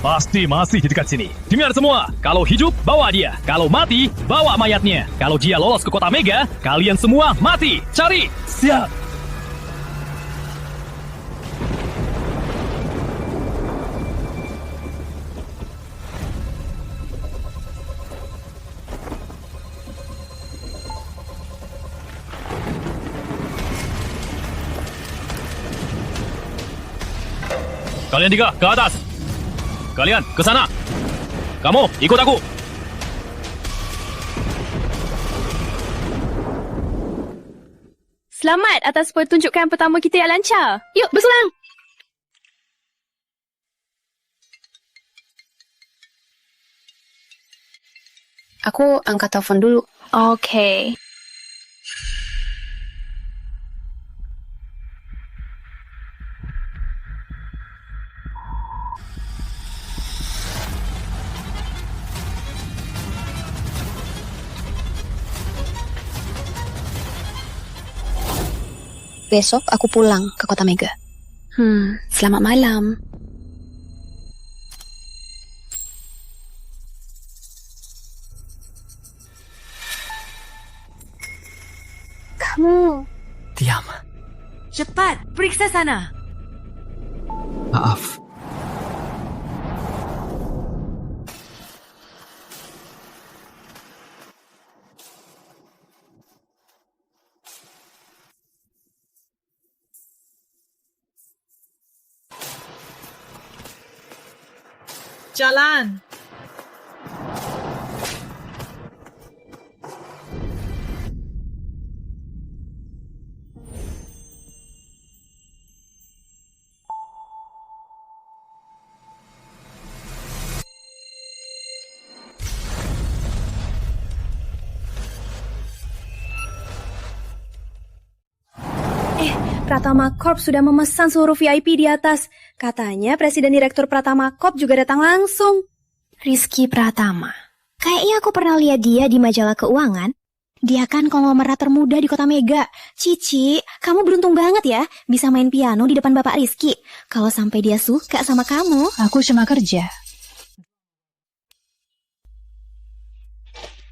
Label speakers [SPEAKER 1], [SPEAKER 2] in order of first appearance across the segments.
[SPEAKER 1] Pasti masih di dekat sini. Dengar semua, kalau hidup, bawa dia. Kalau mati, bawa mayatnya. Kalau dia lolos ke kota Mega, kalian semua mati. Cari.
[SPEAKER 2] Siap.
[SPEAKER 1] Kalian tiga, ke atas. Kalian, ke sana. Kamu, ikut aku.
[SPEAKER 3] Selamat atas pertunjukan pertama kita yang lancar. Yuk, berselang.
[SPEAKER 4] Aku angkat telepon dulu.
[SPEAKER 3] Okey.
[SPEAKER 4] Besok aku pulang ke kota Mega. Selamat malam.
[SPEAKER 3] Kamu.
[SPEAKER 2] Diam.
[SPEAKER 5] Cepat, periksa sana.
[SPEAKER 2] Maaf.
[SPEAKER 5] Jalan.
[SPEAKER 3] Pratama Corp sudah memesan seluruh VIP di atas. Katanya Presiden Direktur Pratama Corp juga datang langsung.
[SPEAKER 6] Rizky Pratama. Kayaknya aku pernah lihat dia di majalah keuangan. Dia kan konglomerat termuda di kota Mega. Cici, kamu beruntung banget ya bisa main piano di depan Bapak Rizky. Kalau sampai dia suka sama kamu.
[SPEAKER 7] Aku cuma kerja.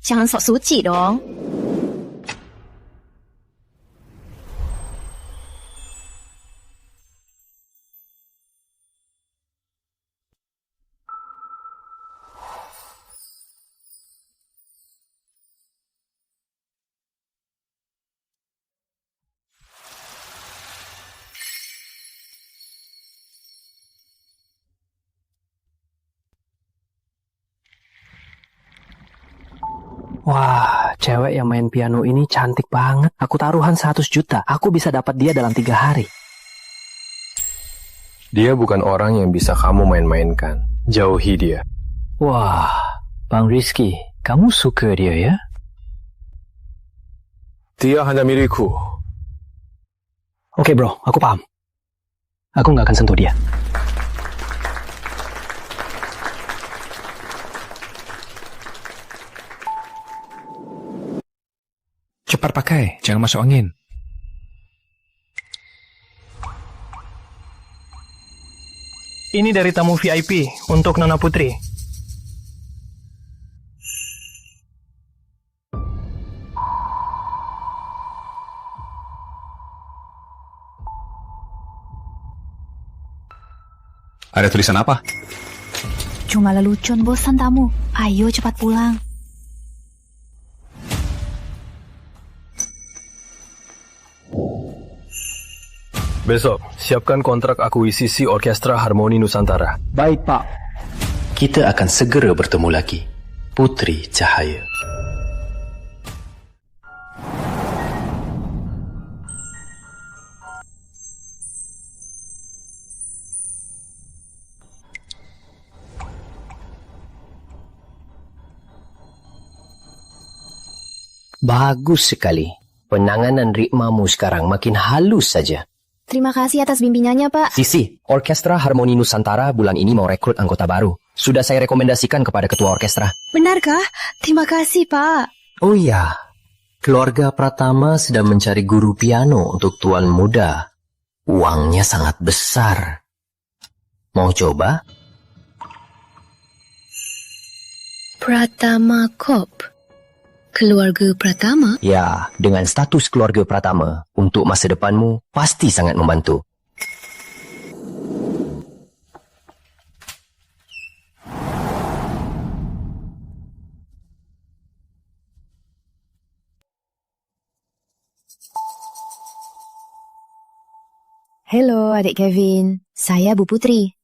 [SPEAKER 6] Jangan sok suci dong.
[SPEAKER 2] Wah, cewek yang main piano ini cantik banget. Aku taruhan 100 juta. Aku bisa dapat dia dalam 3 hari.
[SPEAKER 8] Dia bukan orang yang bisa kamu main-mainkan. Jauhi dia.
[SPEAKER 2] Wah, Bang Rizky, kamu suka dia ya?
[SPEAKER 8] Dia hanya milikku.
[SPEAKER 2] Oke bro, aku paham. Aku nggak akan sentuh dia.
[SPEAKER 9] Cepat pakai, jangan masuk angin.
[SPEAKER 2] Ini dari tamu VIP untuk Nona Putri.
[SPEAKER 9] Ada tulisan apa?
[SPEAKER 6] Cuma lelucon bosan tamu. Ayo cepat pulang.
[SPEAKER 8] Besok, siapkan kontrak akuisisi Orkestra Harmoni Nusantara.
[SPEAKER 2] Baik, Pak.
[SPEAKER 10] Kita akan segera bertemu lagi. Putri Cahaya.
[SPEAKER 11] Bagus sekali. Penanganan ritmamu sekarang makin halus saja.
[SPEAKER 6] Terima kasih atas bimbingannya, Pak.
[SPEAKER 11] Sisi, Orkestra Harmoni Nusantara bulan ini mau rekrut anggota baru. Sudah saya rekomendasikan kepada ketua orkestra.
[SPEAKER 3] Benarkah? Terima kasih, Pak.
[SPEAKER 11] Oh iya, keluarga Pratama sedang mencari guru piano untuk tuan muda. Uangnya sangat besar. Mau coba?
[SPEAKER 4] Pratama Corp. Keluarga Pratama?
[SPEAKER 11] Ya, dengan status keluarga Pratama, untuk masa depanmu pasti sangat membantu.
[SPEAKER 6] Halo, adik Kevin. Saya Bu Putri.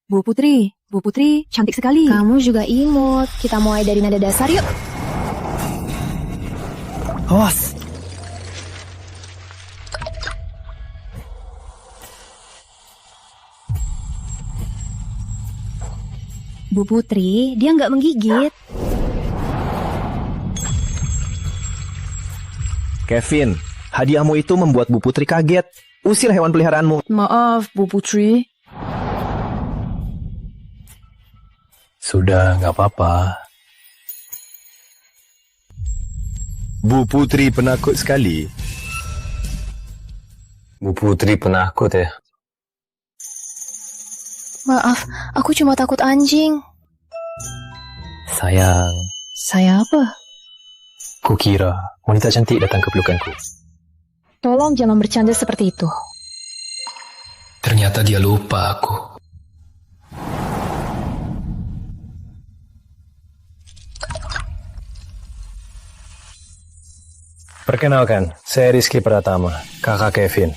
[SPEAKER 3] Bu Putri, cantik sekali.
[SPEAKER 6] Kamu juga imut. Kita mulai dari nada dasar yuk.
[SPEAKER 2] Awas.
[SPEAKER 6] Bu Putri, dia nggak menggigit.
[SPEAKER 8] Kevin, hadiahmu itu membuat Bu Putri kaget. Usir hewan peliharaanmu.
[SPEAKER 5] Maaf, Bu Putri.
[SPEAKER 8] Sudah, nggak apa-apa. Bu Putri penakut sekali. Bu Putri penakut ya?
[SPEAKER 6] Maaf, aku cuma takut anjing.
[SPEAKER 8] Sayang,
[SPEAKER 6] Saya apa?
[SPEAKER 8] kukira wanita cantik datang ke pelukanku.
[SPEAKER 6] Tolong jangan bercanda seperti itu.
[SPEAKER 10] Ternyata dia lupa aku.
[SPEAKER 8] Perkenalkan, saya Rizky Pratama, kakak Kevin.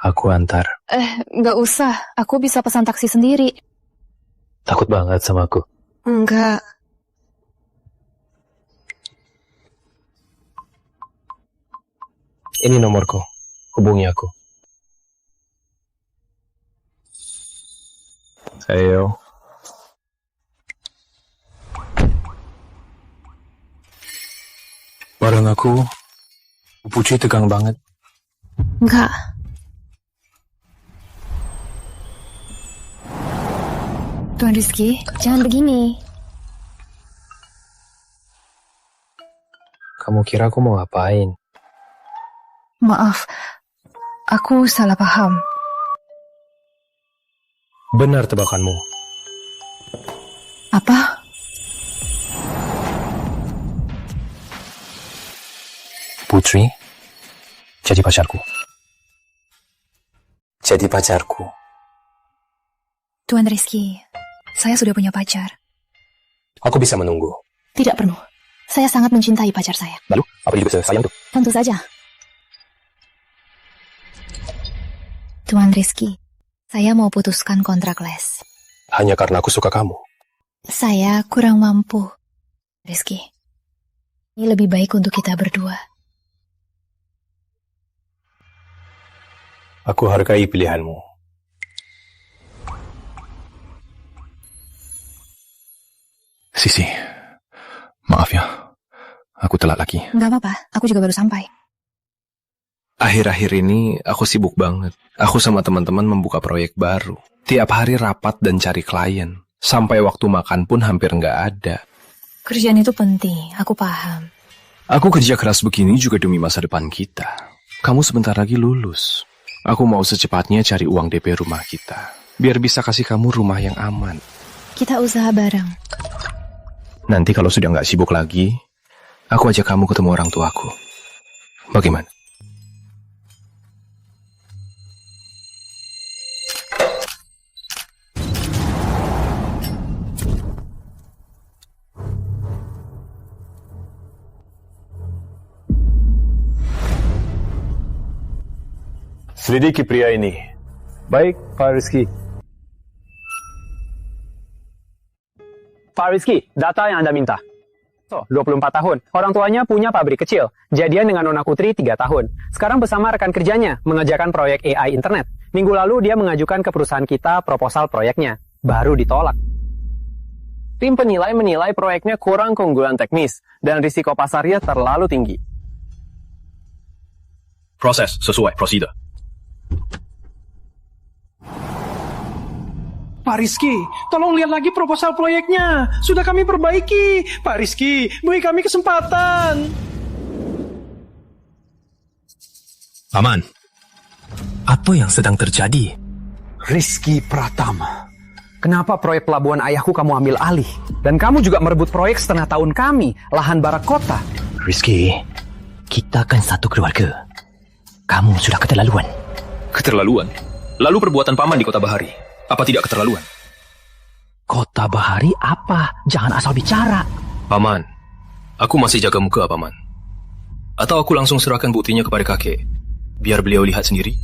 [SPEAKER 8] Aku antar.
[SPEAKER 6] Nggak usah. Aku bisa pesan taksi sendiri.
[SPEAKER 8] Takut banget sama aku.
[SPEAKER 6] Enggak.
[SPEAKER 8] Ini nomorku. Hubungi aku. Ayo. Bareng aku, Bu Putri tegang banget.
[SPEAKER 6] Enggak. Tuan Rizky, jangan begini.
[SPEAKER 8] Kamu kira aku mau ngapain?
[SPEAKER 5] Maaf, aku salah paham.
[SPEAKER 8] Benar tebakanmu.
[SPEAKER 5] Apa?
[SPEAKER 8] Putri, jadi pacarku. Jadi pacarku.
[SPEAKER 6] Tuan Rizky, saya sudah punya pacar.
[SPEAKER 8] Aku bisa menunggu.
[SPEAKER 6] Tidak perlu. Saya sangat mencintai pacar saya.
[SPEAKER 8] Lalu, apa juga sayang tuh?
[SPEAKER 6] Tentu saja. Tuan Rizky, saya mau putuskan kontrak les.
[SPEAKER 8] Hanya karena aku suka kamu.
[SPEAKER 6] Saya kurang mampu. Rizky, ini lebih baik untuk kita berdua.
[SPEAKER 8] Aku hargai pilihanmu.
[SPEAKER 9] Sisi, maaf ya. Aku telat lagi.
[SPEAKER 6] Nggak apa-apa, aku juga baru sampai.
[SPEAKER 9] Akhir-akhir ini aku sibuk banget. Aku sama teman-teman membuka proyek baru. Tiap hari rapat dan cari klien. Sampai waktu makan pun hampir nggak ada.
[SPEAKER 6] Kerjaan itu penting, aku paham.
[SPEAKER 9] Aku kerja keras begini juga demi masa depan kita. Kamu sebentar lagi lulus. Aku mau secepatnya cari uang DP rumah kita. Biar bisa kasih kamu rumah yang aman.
[SPEAKER 6] Kita usaha bareng.
[SPEAKER 9] Nanti kalau sudah nggak sibuk lagi, aku ajak kamu ketemu orang tuaku. Bagaimana?
[SPEAKER 8] Selidiki pria ini. Baik, Pak Rizky.
[SPEAKER 2] Pak Rizky, data yang Anda minta. 24 tahun. Orang tuanya punya pabrik kecil. Jadian dengan Nona Putri 3 tahun. Sekarang bersama rekan kerjanya mengerjakan proyek AI internet. Minggu lalu dia mengajukan ke perusahaan kita proposal proyeknya. Baru ditolak. Tim penilai menilai proyeknya kurang keunggulan teknis dan risiko pasarnya terlalu tinggi.
[SPEAKER 1] Proses sesuai prosedur.
[SPEAKER 7] Pak Rizky, tolong lihat lagi proposal proyeknya. Sudah kami perbaiki. Pak Rizky, beri kami kesempatan.
[SPEAKER 9] Paman, apa yang sedang terjadi?
[SPEAKER 2] Rizky Pratama, kenapa proyek pelabuhan ayahku kamu ambil alih? Dan kamu juga merebut proyek setengah tahun kami, lahan barak kota.
[SPEAKER 11] Rizky, kita kan satu keluarga. Kamu sudah keterlaluan.
[SPEAKER 1] Keterlaluan? Lalu perbuatan paman di Kota Bahari, apa tidak keterlaluan?
[SPEAKER 11] Kota Bahari apa? Jangan asal bicara.
[SPEAKER 9] Paman, aku masih jaga muka, Paman. Atau aku langsung serahkan buktinya kepada kakek, biar beliau lihat sendiri?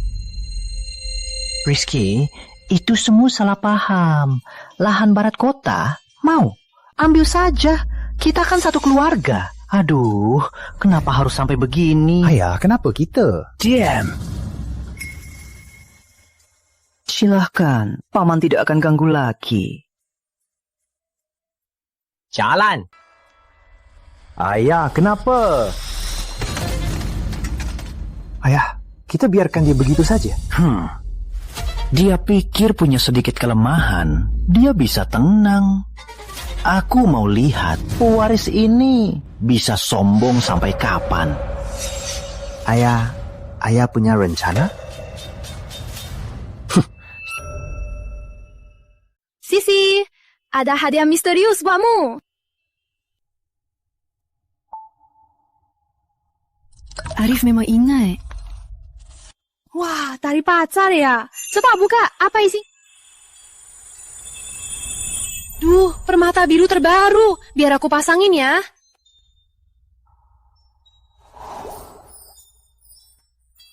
[SPEAKER 11] Rizky, itu semua salah paham. Lahan barat kota, mau? Ambil saja. Kita kan satu keluarga. Aduh, kenapa harus sampai begini?
[SPEAKER 8] Ayah, kenapa kita?
[SPEAKER 11] Diam. Silahkan, Paman tidak akan ganggu lagi. Jalan.
[SPEAKER 8] Ayah, kenapa? Ayah, kita biarkan dia begitu saja.
[SPEAKER 11] Dia pikir punya sedikit kelemahan. Dia bisa tenang. Aku mau lihat pewaris ini bisa sombong sampai kapan.
[SPEAKER 8] Ayah punya rencana?
[SPEAKER 3] Sisi, ada hadiah misterius buatmu. Arif memang ingat. Wah, tari pacar ya. Coba buka, apa isi? Duh, permata biru terbaru. Biar aku pasangin ya.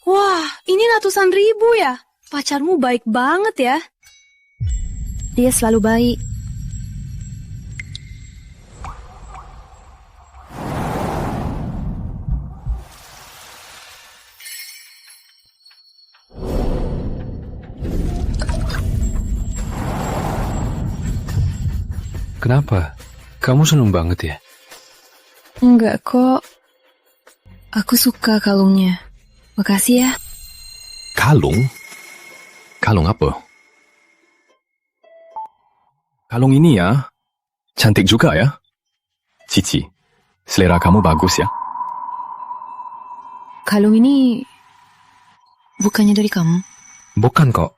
[SPEAKER 3] Wah, ini ratusan ribu ya. Pacarmu baik banget ya.
[SPEAKER 4] Dia selalu baik.
[SPEAKER 9] Kenapa? Kamu seneng banget ya?
[SPEAKER 4] Enggak kok. Aku suka kalungnya. Makasih ya.
[SPEAKER 9] Kalung? Kalung apa? Kalung ini ya, cantik juga ya. Cici, selera kamu bagus ya.
[SPEAKER 4] Kalung ini bukannya dari kamu?
[SPEAKER 9] Bukan kok.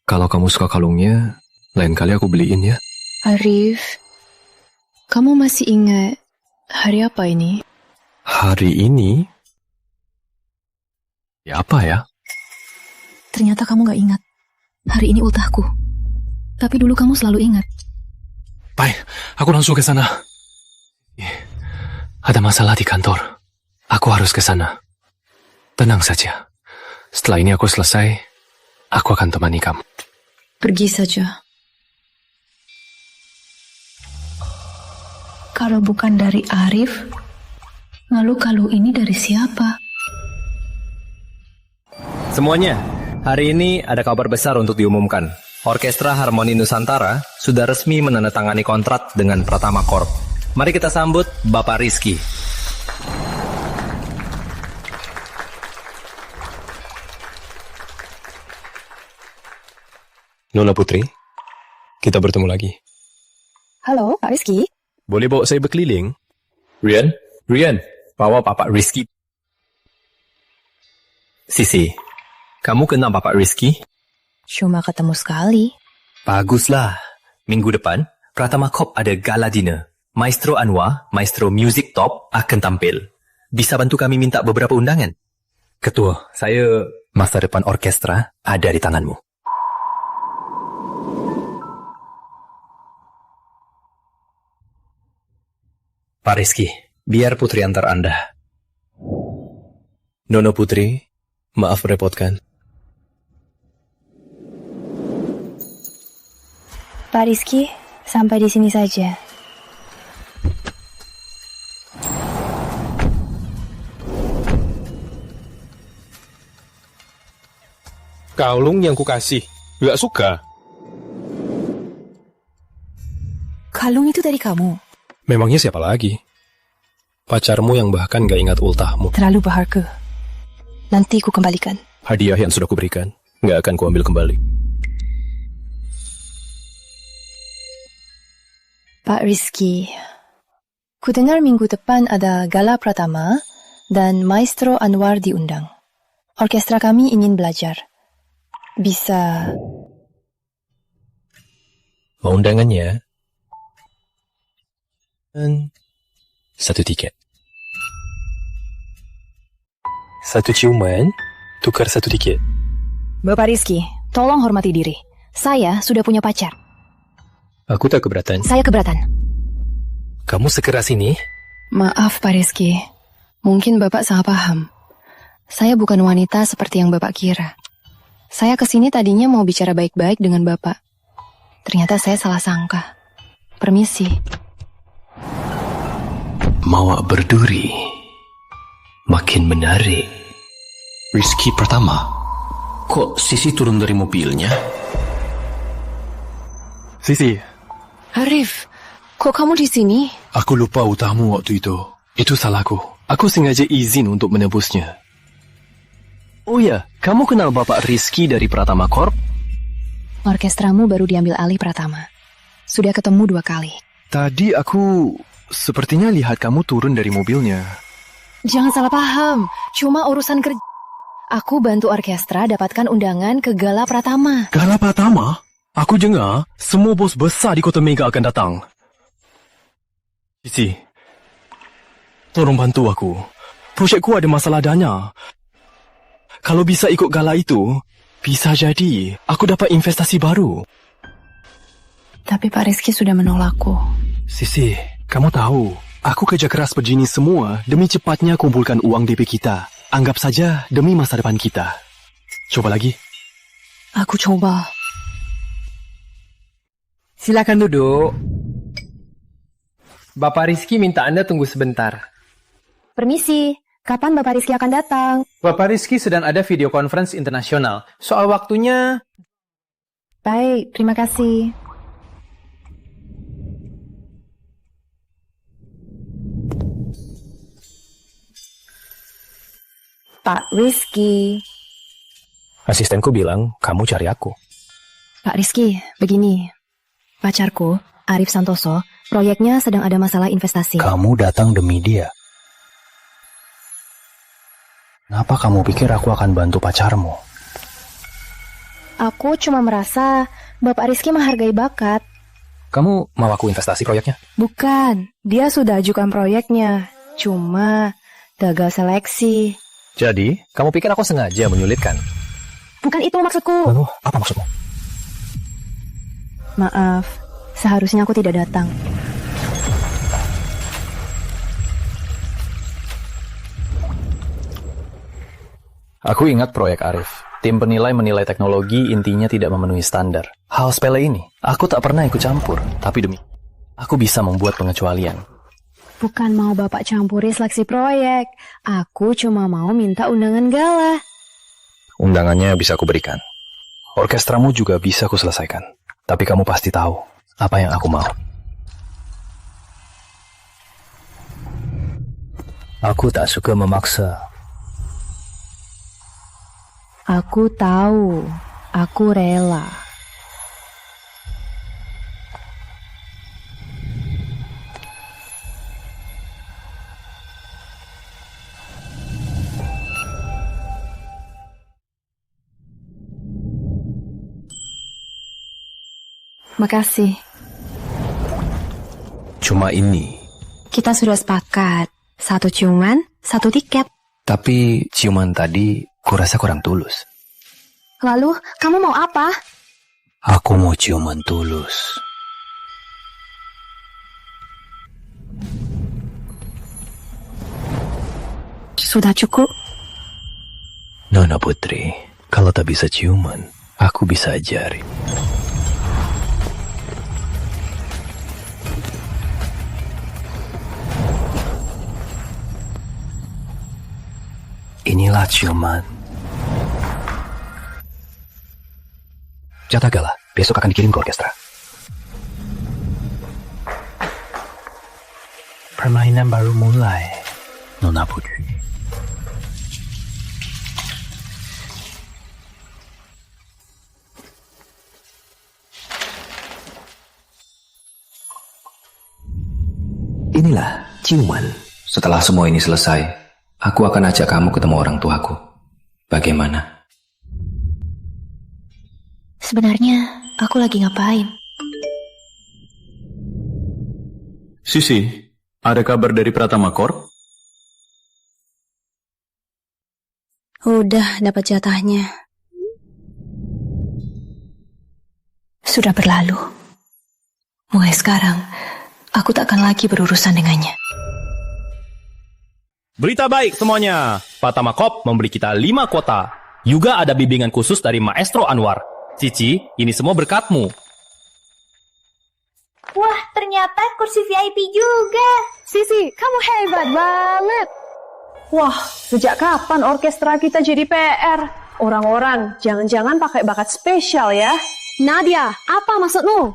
[SPEAKER 9] Kalau kamu suka kalungnya, lain kali aku beliin ya.
[SPEAKER 4] Arif, kamu masih ingat hari apa ini?
[SPEAKER 9] Hari ini? Ya apa ya?
[SPEAKER 4] Ternyata kamu gak ingat. Hari ini ultahku. Tapi dulu kamu selalu ingat.
[SPEAKER 9] Baik, aku langsung ke sana. Ada masalah di kantor. Aku harus ke sana. Tenang saja. Setelah ini aku selesai, aku akan temani kamu.
[SPEAKER 4] Pergi saja. Kalau bukan dari Arif, lalu kalung ini dari siapa?
[SPEAKER 11] Semuanya, hari ini ada kabar besar untuk diumumkan. Orkestra Harmoni Nusantara sudah resmi menandatangani kontrak dengan Pratama Corp. Mari kita sambut Bapak Rizky.
[SPEAKER 9] Nona Putri, kita bertemu lagi.
[SPEAKER 4] Halo, Pak Rizky.
[SPEAKER 9] Boleh bawa saya berkeliling? Rian, bawa Bapak Rizky.
[SPEAKER 11] Sisi, kamu kenal Bapak Rizky?
[SPEAKER 4] Cuma ketemu sekali.
[SPEAKER 11] Baguslah. Minggu depan, Pratama Corp ada gala dinner. Maestro Anwar, Maestro Music Top akan tampil. Bisa bantu kami minta beberapa undangan? Ketua, masa depan orkestra ada di tanganmu. Pak Rizky, biar Putri antar Anda.
[SPEAKER 9] Nona Putri, maaf merepotkan.
[SPEAKER 6] Pak Rizky, sampai di sini saja.
[SPEAKER 9] Kalung yang kukasih, gak suka.
[SPEAKER 4] Kalung itu dari kamu.
[SPEAKER 9] Memangnya siapa lagi? Pacarmu yang bahkan gak ingat ultahmu.
[SPEAKER 4] Terlalu berharga. Nanti ku kembalikan.
[SPEAKER 9] Hadiah yang sudah kuberikan, gak akan kuambil kembali.
[SPEAKER 4] Pak Rizky, ku dengar minggu depan ada gala pratama dan Maestro Anwar diundang. Orkestra kami ingin belajar. Bisa...
[SPEAKER 11] Undangannya 1 tiket. 1 ciuman, tukar 1 tiket.
[SPEAKER 4] Bapak Rizky, tolong hormati diri. Saya sudah punya pacar.
[SPEAKER 11] Aku tak keberatan.
[SPEAKER 4] Saya keberatan.
[SPEAKER 11] Kamu sekeras ini?
[SPEAKER 4] Maaf Pak Rizky, mungkin Bapak salah paham. Saya bukan wanita seperti yang Bapak kira. Saya kesini tadinya mau bicara baik-baik dengan Bapak. Ternyata saya salah sangka. Permisi.
[SPEAKER 10] Mawar berduri makin menarik. Rizky Pratama, kok Sisi turun dari mobilnya?
[SPEAKER 9] Sisi.
[SPEAKER 4] Arif, kok kamu di sini?
[SPEAKER 9] Aku lupa utahmu waktu itu. Itu salahku. Aku sengaja izin untuk menebusnya.
[SPEAKER 8] Oh ya, kamu kenal Bapak Rizky dari Pratama Corp?
[SPEAKER 4] Orkestramu baru diambil alih Pratama. Sudah ketemu 2 kali.
[SPEAKER 9] Tadi aku sepertinya lihat kamu turun dari mobilnya.
[SPEAKER 4] Jangan salah paham, cuma urusan kerja. Aku bantu orkestra dapatkan undangan ke Gala Pratama.
[SPEAKER 9] Gala Pratama? Aku dengar semua bos besar di Kota Mega akan datang. Sisi, tolong bantu aku. Projekku ada masalah dana. Kalau bisa ikut gala itu, bisa jadi aku dapat investasi baru.
[SPEAKER 4] Tapi Pak Rizky sudah menolakku.
[SPEAKER 9] Sisi, kamu tahu, aku kerja keras begini semua demi cepatnya kumpulkan uang DP kita. Anggap saja demi masa depan kita. Coba lagi.
[SPEAKER 4] Aku coba.
[SPEAKER 12] Silakan duduk. Bapak Rizky minta Anda tunggu sebentar.
[SPEAKER 6] Permisi, kapan Bapak Rizky akan datang?
[SPEAKER 12] Bapak Rizky sedang ada video conference internasional. Soal waktunya...
[SPEAKER 6] Baik, terima kasih. Pak Rizky.
[SPEAKER 8] Asistenku bilang, kamu cari aku.
[SPEAKER 4] Pak Rizky, begini. Pacarku, Arif Santoso, proyeknya sedang ada masalah investasi.
[SPEAKER 10] Kamu datang demi dia. Kenapa kamu pikir aku akan bantu pacarmu?
[SPEAKER 6] Aku cuma merasa Bapak Rizky menghargai bakat.
[SPEAKER 8] Kamu mau aku investasi proyeknya?
[SPEAKER 6] Bukan, dia sudah ajukan proyeknya. Cuma gagal seleksi.
[SPEAKER 8] Jadi, kamu pikir aku sengaja menyulitkan?
[SPEAKER 6] Bukan itu maksudku.
[SPEAKER 8] Lalu, apa maksudmu?
[SPEAKER 6] Maaf, seharusnya aku tidak datang.
[SPEAKER 8] Aku ingat proyek Arif. Tim penilai menilai teknologi intinya tidak memenuhi standar. Hal sepele ini, aku tak pernah ikut campur. Tapi demi, aku bisa membuat pengecualian.
[SPEAKER 6] Bukan mau Bapak campuri seleksi proyek. Aku cuma mau minta undangan gala.
[SPEAKER 8] Undangannya bisa aku berikan. Orkestramu juga bisa aku selesaikan. Tapi kamu pasti tahu apa yang aku mau. Aku tak suka memaksa.
[SPEAKER 6] Aku tahu. Aku rela. Makasih.
[SPEAKER 10] Cuma ini.
[SPEAKER 6] Kita sudah sepakat. 1 ciuman, 1 tiket.
[SPEAKER 10] Tapi ciuman tadi kurasa kurang tulus.
[SPEAKER 6] Lalu, kamu mau apa?
[SPEAKER 10] Aku mau ciuman tulus.
[SPEAKER 6] Sudah cukup?
[SPEAKER 10] Nona Putri, kalau tak bisa ciuman, aku bisa ajari. Inilah ciuman.
[SPEAKER 8] Jatah gala, besok akan dikirim ke orkestra.
[SPEAKER 10] Permainan baru mulai, Nona Putri.
[SPEAKER 9] Inilah ciuman. Setelah semua ini selesai, aku akan ajak kamu ketemu orang tuaku. Bagaimana?
[SPEAKER 6] Sebenarnya, aku lagi ngapain?
[SPEAKER 13] Sisi, ada kabar dari Pratama Corp?
[SPEAKER 3] Udah dapat jatahnya.
[SPEAKER 4] Sudah berlalu. Mulai sekarang, aku tak akan lagi berurusan dengannya.
[SPEAKER 1] Berita baik semuanya. Pratama Corp memberi kita 5 kota. Juga ada bimbingan khusus dari Maestro Anwar. Cici, ini semua berkatmu.
[SPEAKER 6] Wah, ternyata kursi VIP juga.
[SPEAKER 3] Sisi, kamu hebat banget. Wah, sejak kapan orkestra kita jadi PR? Orang-orang jangan-jangan pakai bakat spesial ya. Nadia, apa maksudmu?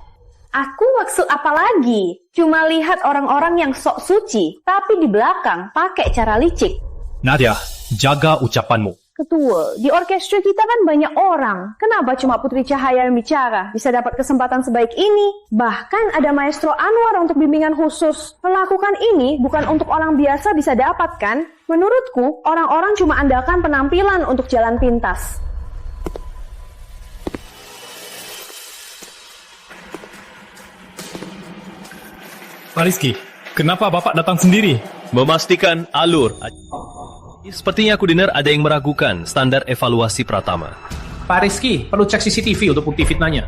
[SPEAKER 3] Aku maksud apa lagi? Cuma lihat orang-orang yang sok suci, tapi di belakang pakai cara licik.
[SPEAKER 1] Nadia, jaga ucapanmu.
[SPEAKER 3] Ketua, di orkestra kita kan banyak orang. Kenapa cuma Putri Cahaya yang bicara? Bisa dapat kesempatan sebaik ini. Bahkan ada Maestro Anwar untuk bimbingan khusus. Melakukan ini bukan untuk orang biasa bisa dapat kan? Menurutku, orang-orang cuma andalkan penampilan untuk jalan pintas.
[SPEAKER 1] Pak Rizky, kenapa Bapak datang sendiri? Memastikan alur. Sepertinya aku dengar ada yang meragukan standar evaluasi Pratama.
[SPEAKER 12] Pak Rizky, perlu cek CCTV untuk bukti fitnahnya.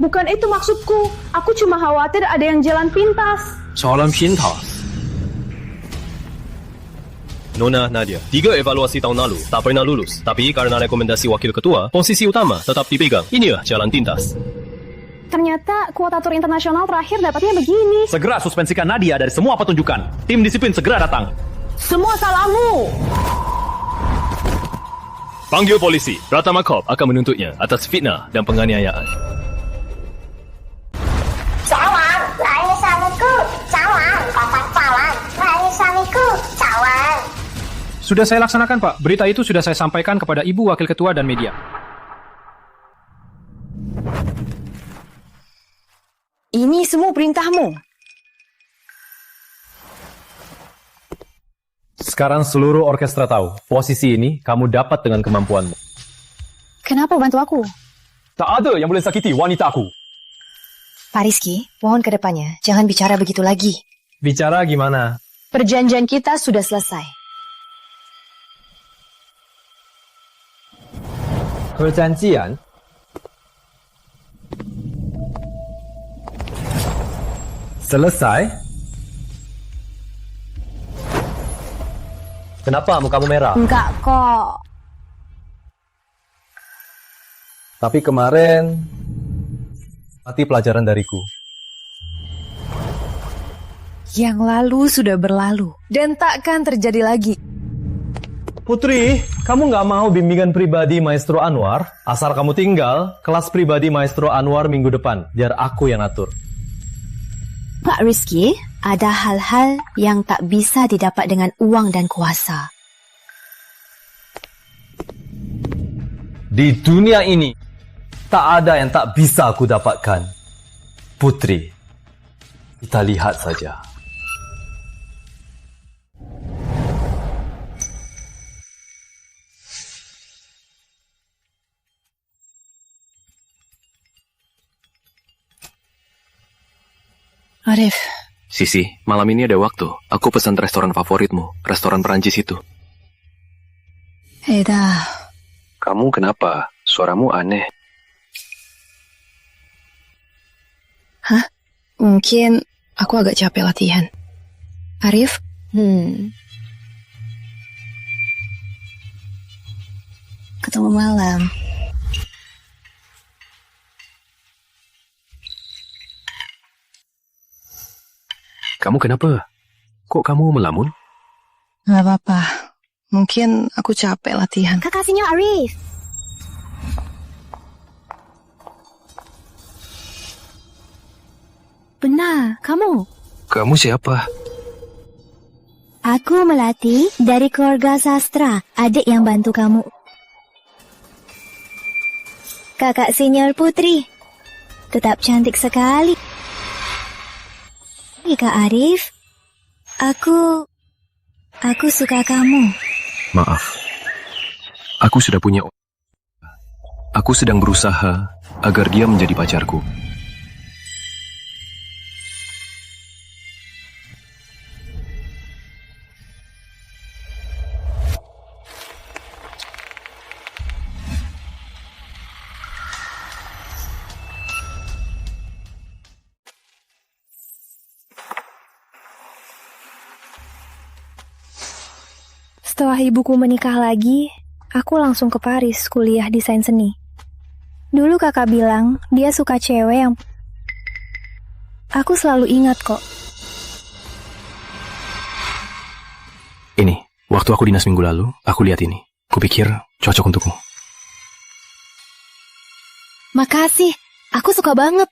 [SPEAKER 3] Bukan itu maksudku. Aku cuma khawatir ada yang jalan pintas.
[SPEAKER 1] Jalan pintas? Nona Nadia, 3 evaluasi tahun lalu tak pernah lulus. Tapi karena rekomendasi wakil ketua, posisi utama tetap dipegang. Inilah jalan pintas.
[SPEAKER 3] Ternyata kuota tur internasional terakhir dapatnya begini.
[SPEAKER 1] Segera suspensikan Nadia dari semua pertunjukan. Tim disiplin segera datang.
[SPEAKER 3] Semua salahmu.
[SPEAKER 1] Panggil polisi. Pratama Corp akan menuntutnya atas fitnah dan penganiayaan.
[SPEAKER 14] Cawan, ini suamiku. Cawan, kotak cawan. Ini suamiku. Cawan.
[SPEAKER 12] Sudah saya laksanakan, Pak. Berita itu sudah saya sampaikan kepada Ibu Wakil Ketua dan media.
[SPEAKER 3] Ini semua perintahmu.
[SPEAKER 8] Sekarang seluruh orkestra tahu, posisi ini kamu dapat dengan kemampuanmu.
[SPEAKER 3] Kenapa bantu aku?
[SPEAKER 8] Tak ada yang boleh sakiti wanitaku.
[SPEAKER 4] Pak Rizky, mohon ke depannya, jangan bicara begitu lagi.
[SPEAKER 8] Bicara gimana?
[SPEAKER 3] Perjanjian kita sudah selesai.
[SPEAKER 8] Perjanjian? Selesai? Kenapa mukamu merah?
[SPEAKER 3] Enggak kok.
[SPEAKER 8] Tapi kemarin mati pelajaran dariku.
[SPEAKER 5] Yang lalu sudah berlalu dan takkan terjadi lagi.
[SPEAKER 8] Putri, kamu nggak mau bimbingan pribadi Maestro Anwar? Asal kamu tinggal, kelas pribadi Maestro Anwar minggu depan. Biar aku yang atur.
[SPEAKER 6] Pak Rizky, ada hal-hal yang tak bisa didapat dengan uang dan kuasa.
[SPEAKER 8] Di dunia ini, tak ada yang tak bisa aku dapatkan. Putri, kita lihat saja.
[SPEAKER 4] Arif.
[SPEAKER 9] Sisi, malam ini ada waktu. Aku pesan restoran favoritmu, restoran Perancis itu.
[SPEAKER 4] Eda.
[SPEAKER 9] Kamu kenapa? Suaramu aneh.
[SPEAKER 4] Hah? Mungkin aku agak capek latihan. Arif? Ketemu malam.
[SPEAKER 9] Kamu kenapa? Kok kamu melamun?
[SPEAKER 4] Gak apa-apa. Mungkin aku capek latihan.
[SPEAKER 6] Kekasihnya Arif.
[SPEAKER 3] Benar, kamu.
[SPEAKER 9] Kamu siapa?
[SPEAKER 6] Aku Melati dari keluarga sastra, adik yang bantu kamu. Kakak senior Putri, tetap cantik sekali. Kak Arif, aku suka kamu.
[SPEAKER 9] Maaf, aku sudah punya. Aku sedang berusaha agar dia menjadi pacarku.
[SPEAKER 6] Setelah ibuku menikah lagi, aku langsung ke Paris kuliah desain seni. Dulu kakak bilang dia suka cewek yang... Aku selalu ingat kok.
[SPEAKER 9] Ini, waktu aku dinas minggu lalu, aku lihat ini. Kupikir cocok untukmu.
[SPEAKER 4] Makasih, aku suka banget.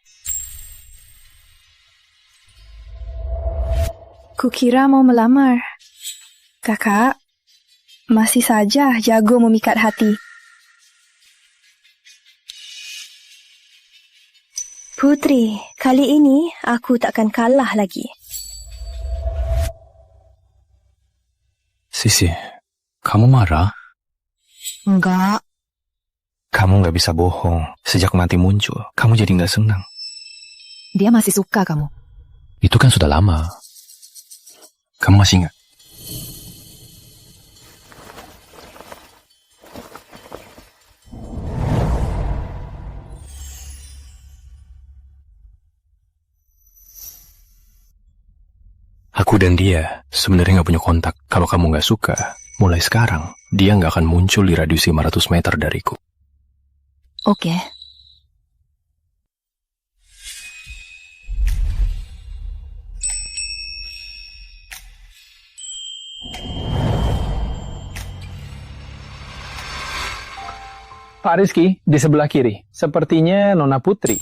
[SPEAKER 6] Kukira mau melamar. Kakak, masih saja jago memikat hati. Putri, kali ini aku takkan kalah lagi.
[SPEAKER 10] Sisi, kamu marah?
[SPEAKER 5] Enggak.
[SPEAKER 10] Kamu nggak bisa bohong. Sejak Mati muncul, kamu jadi nggak senang.
[SPEAKER 5] Dia masih suka kamu.
[SPEAKER 10] Itu kan sudah lama. Kamu masih ingat? Aku dan dia sebenarnya nggak punya kontak. Kalau kamu nggak suka, mulai sekarang dia nggak akan muncul di radius 500 meter dariku.
[SPEAKER 4] Oke.
[SPEAKER 2] Pak Rizky, di sebelah kiri. Sepertinya Nona Putri.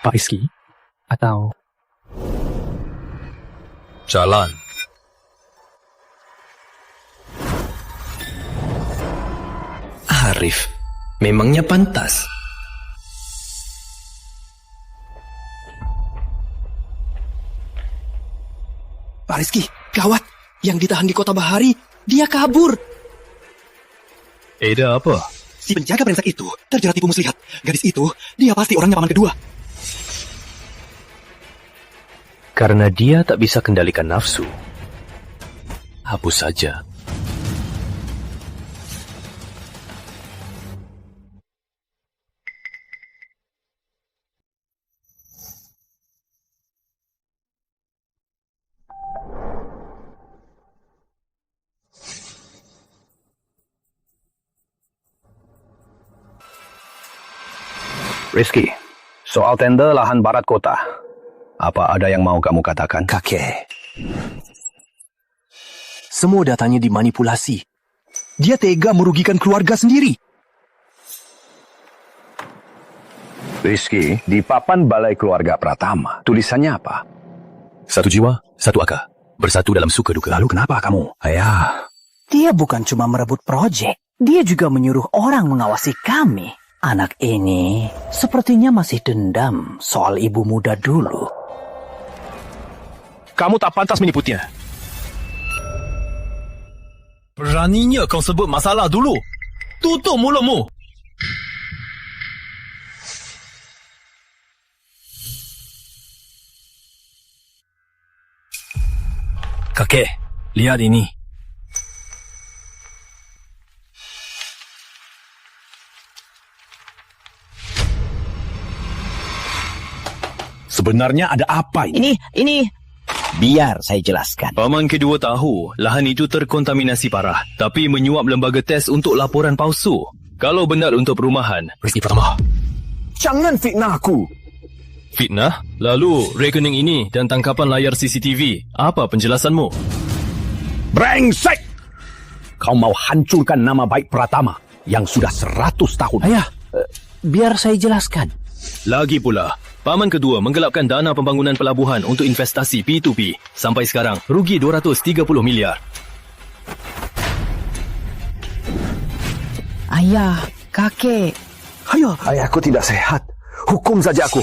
[SPEAKER 8] Pak Rizky? Atau...
[SPEAKER 11] Jalan.
[SPEAKER 10] Arif, memangnya pantas?
[SPEAKER 15] Pak Rizky, gawat. Yang ditahan di Kota Bahari, dia kabur.
[SPEAKER 11] Ada apa?
[SPEAKER 15] Si penjaga brengsek itu terjerat tipu muslihat. Gadis itu, dia pasti orangnya paman kedua.
[SPEAKER 10] Karena dia tak bisa kendalikan nafsu. Hapus saja.
[SPEAKER 16] Rizky, soal tender lahan barat kota. Apa ada yang mau kamu katakan?
[SPEAKER 15] Kakek. Semua datanya dimanipulasi. Dia tega merugikan keluarga sendiri.
[SPEAKER 16] Rizky, di papan Balai Keluarga Pratama, tulisannya apa?
[SPEAKER 10] Satu jiwa, satu akal. Bersatu dalam suka duka.
[SPEAKER 16] Lalu kenapa kamu?
[SPEAKER 15] Ayah. Dia bukan cuma merebut proyek. Dia juga menyuruh orang mengawasi kami. Anak ini sepertinya masih dendam soal ibu muda dulu.
[SPEAKER 1] Kamu tak pantas menipunya. Beraninya kau sebut masalah dulu. Tutup mulutmu. Kakek, lihat ini.
[SPEAKER 16] Sebenarnya ada apa ini?
[SPEAKER 15] Ini. Biar saya jelaskan.
[SPEAKER 1] Paman kedua tahu lahan itu terkontaminasi parah, tapi menyuap lembaga tes untuk laporan palsu. Kalau benar untuk perumahan.
[SPEAKER 10] Rizky Pratama.
[SPEAKER 16] Jangan fitnah aku.
[SPEAKER 1] Fitnah? Lalu rekening ini dan tangkapan layar CCTV. Apa penjelasanmu?
[SPEAKER 16] Brengsek! kau mau hancurkan nama baik Pratama yang sudah 100 tahun.
[SPEAKER 15] Ayah, biar saya jelaskan.
[SPEAKER 1] Lagi pula, Paman kedua menggelapkan dana pembangunan pelabuhan untuk investasi P2P. Sampai sekarang, rugi 230 miliar.
[SPEAKER 15] Ayah, kakek.
[SPEAKER 16] Ayahku tidak sehat. Hukum saja aku.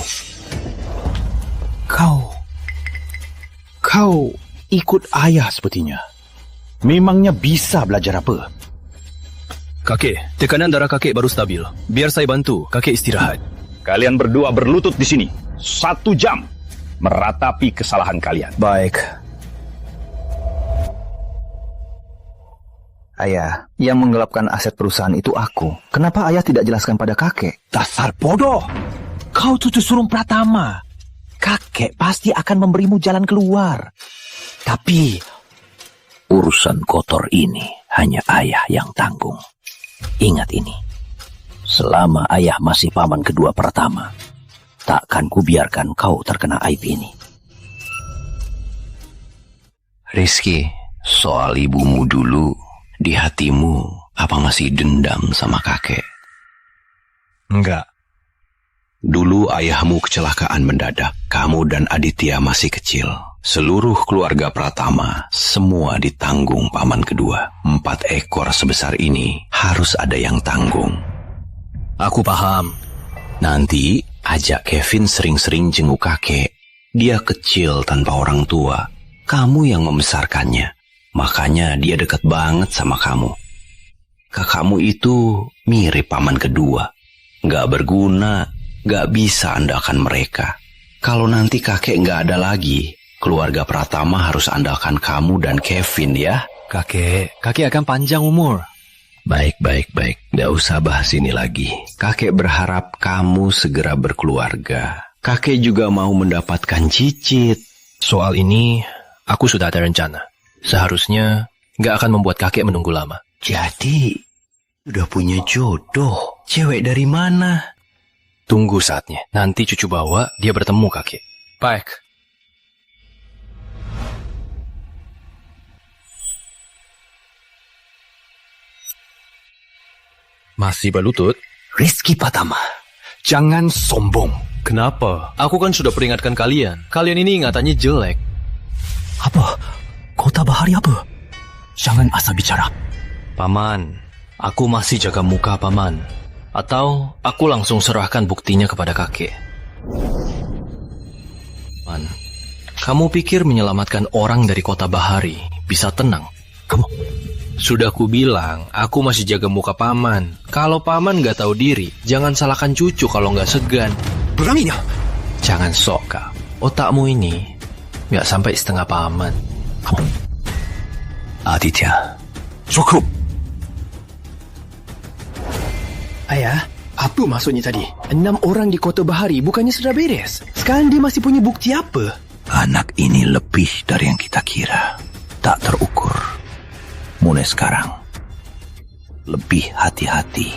[SPEAKER 17] Kau ikut ayah sepertinya. Memangnya bisa belajar apa?
[SPEAKER 1] Kakek, tekanan darah kakek baru stabil. Biar saya bantu, kakek istirahat.
[SPEAKER 16] Kalian berdua berlutut di sini 1 jam meratapi kesalahan kalian.
[SPEAKER 8] Baik. Ayah, yang menggelapkan aset perusahaan itu aku. Kenapa ayah tidak jelaskan pada kakek?
[SPEAKER 17] Dasar bodoh. Kau cucu sulung Pratama. Kakek pasti akan memberimu jalan keluar. Tapi
[SPEAKER 15] Urusan kotor ini hanya ayah yang tanggung. Ingat ini. Selama ayah masih paman kedua Pratama, takkan kubiarkan kau terkena aib ini.
[SPEAKER 18] Rizky, soal ibumu dulu, di hatimu apa masih dendam sama kakek?
[SPEAKER 10] Enggak.
[SPEAKER 18] Dulu ayahmu kecelakaan mendadak. Kamu dan Aditya masih kecil. Seluruh keluarga Pratama, semua ditanggung paman kedua. 4 ekor sebesar ini harus ada yang tanggung.
[SPEAKER 1] Aku paham.
[SPEAKER 18] Nanti ajak Kevin sering-sering jenguk kakek. Dia kecil tanpa orang tua. Kamu yang membesarkannya. Makanya dia dekat banget sama kamu. Kakakmu itu mirip paman kedua. Gak berguna, gak bisa andalkan mereka. Kalau nanti kakek gak ada lagi, keluarga Pratama harus andalkan kamu dan Kevin ya.
[SPEAKER 1] Kakek akan panjang umur.
[SPEAKER 18] Baik. Gak usah bahas ini lagi. Kakek berharap kamu segera berkeluarga. Kakek juga mau mendapatkan cicit.
[SPEAKER 1] Soal ini, aku sudah ada rencana. Seharusnya gak akan membuat kakek menunggu lama.
[SPEAKER 18] Jadi, udah punya jodoh. Cewek dari mana?
[SPEAKER 1] Tunggu saatnya. Nanti cucu bawa, dia bertemu kakek. Baik. Masih berlutut?
[SPEAKER 17] Rizky Pratama, jangan sombong.
[SPEAKER 1] Kenapa? Aku kan sudah peringatkan kalian. Kalian ini ingatannya jelek.
[SPEAKER 17] Apa? Kota Bahari apa? Jangan asal bicara.
[SPEAKER 1] Paman, aku masih jaga muka paman. Atau aku langsung serahkan buktinya kepada kakek. Paman, kamu pikir menyelamatkan orang dari Kota Bahari bisa tenang? Sudah ku bilang, aku masih jaga muka paman. Kalau paman gak tahu diri, jangan salahkan cucu kalau gak segan.
[SPEAKER 17] Beraninya?
[SPEAKER 1] Jangan sok kau. Otakmu ini gak sampai setengah paman.
[SPEAKER 17] Aditya, cukup.
[SPEAKER 19] Ayah, apa maksudnya tadi? 6 orang di Kota Bahari bukannya sudah beres? Sekarang dia masih punya bukti apa?
[SPEAKER 15] Anak ini lebih dari yang kita kira. Tak terukur. Mulai sekarang, lebih hati-hati.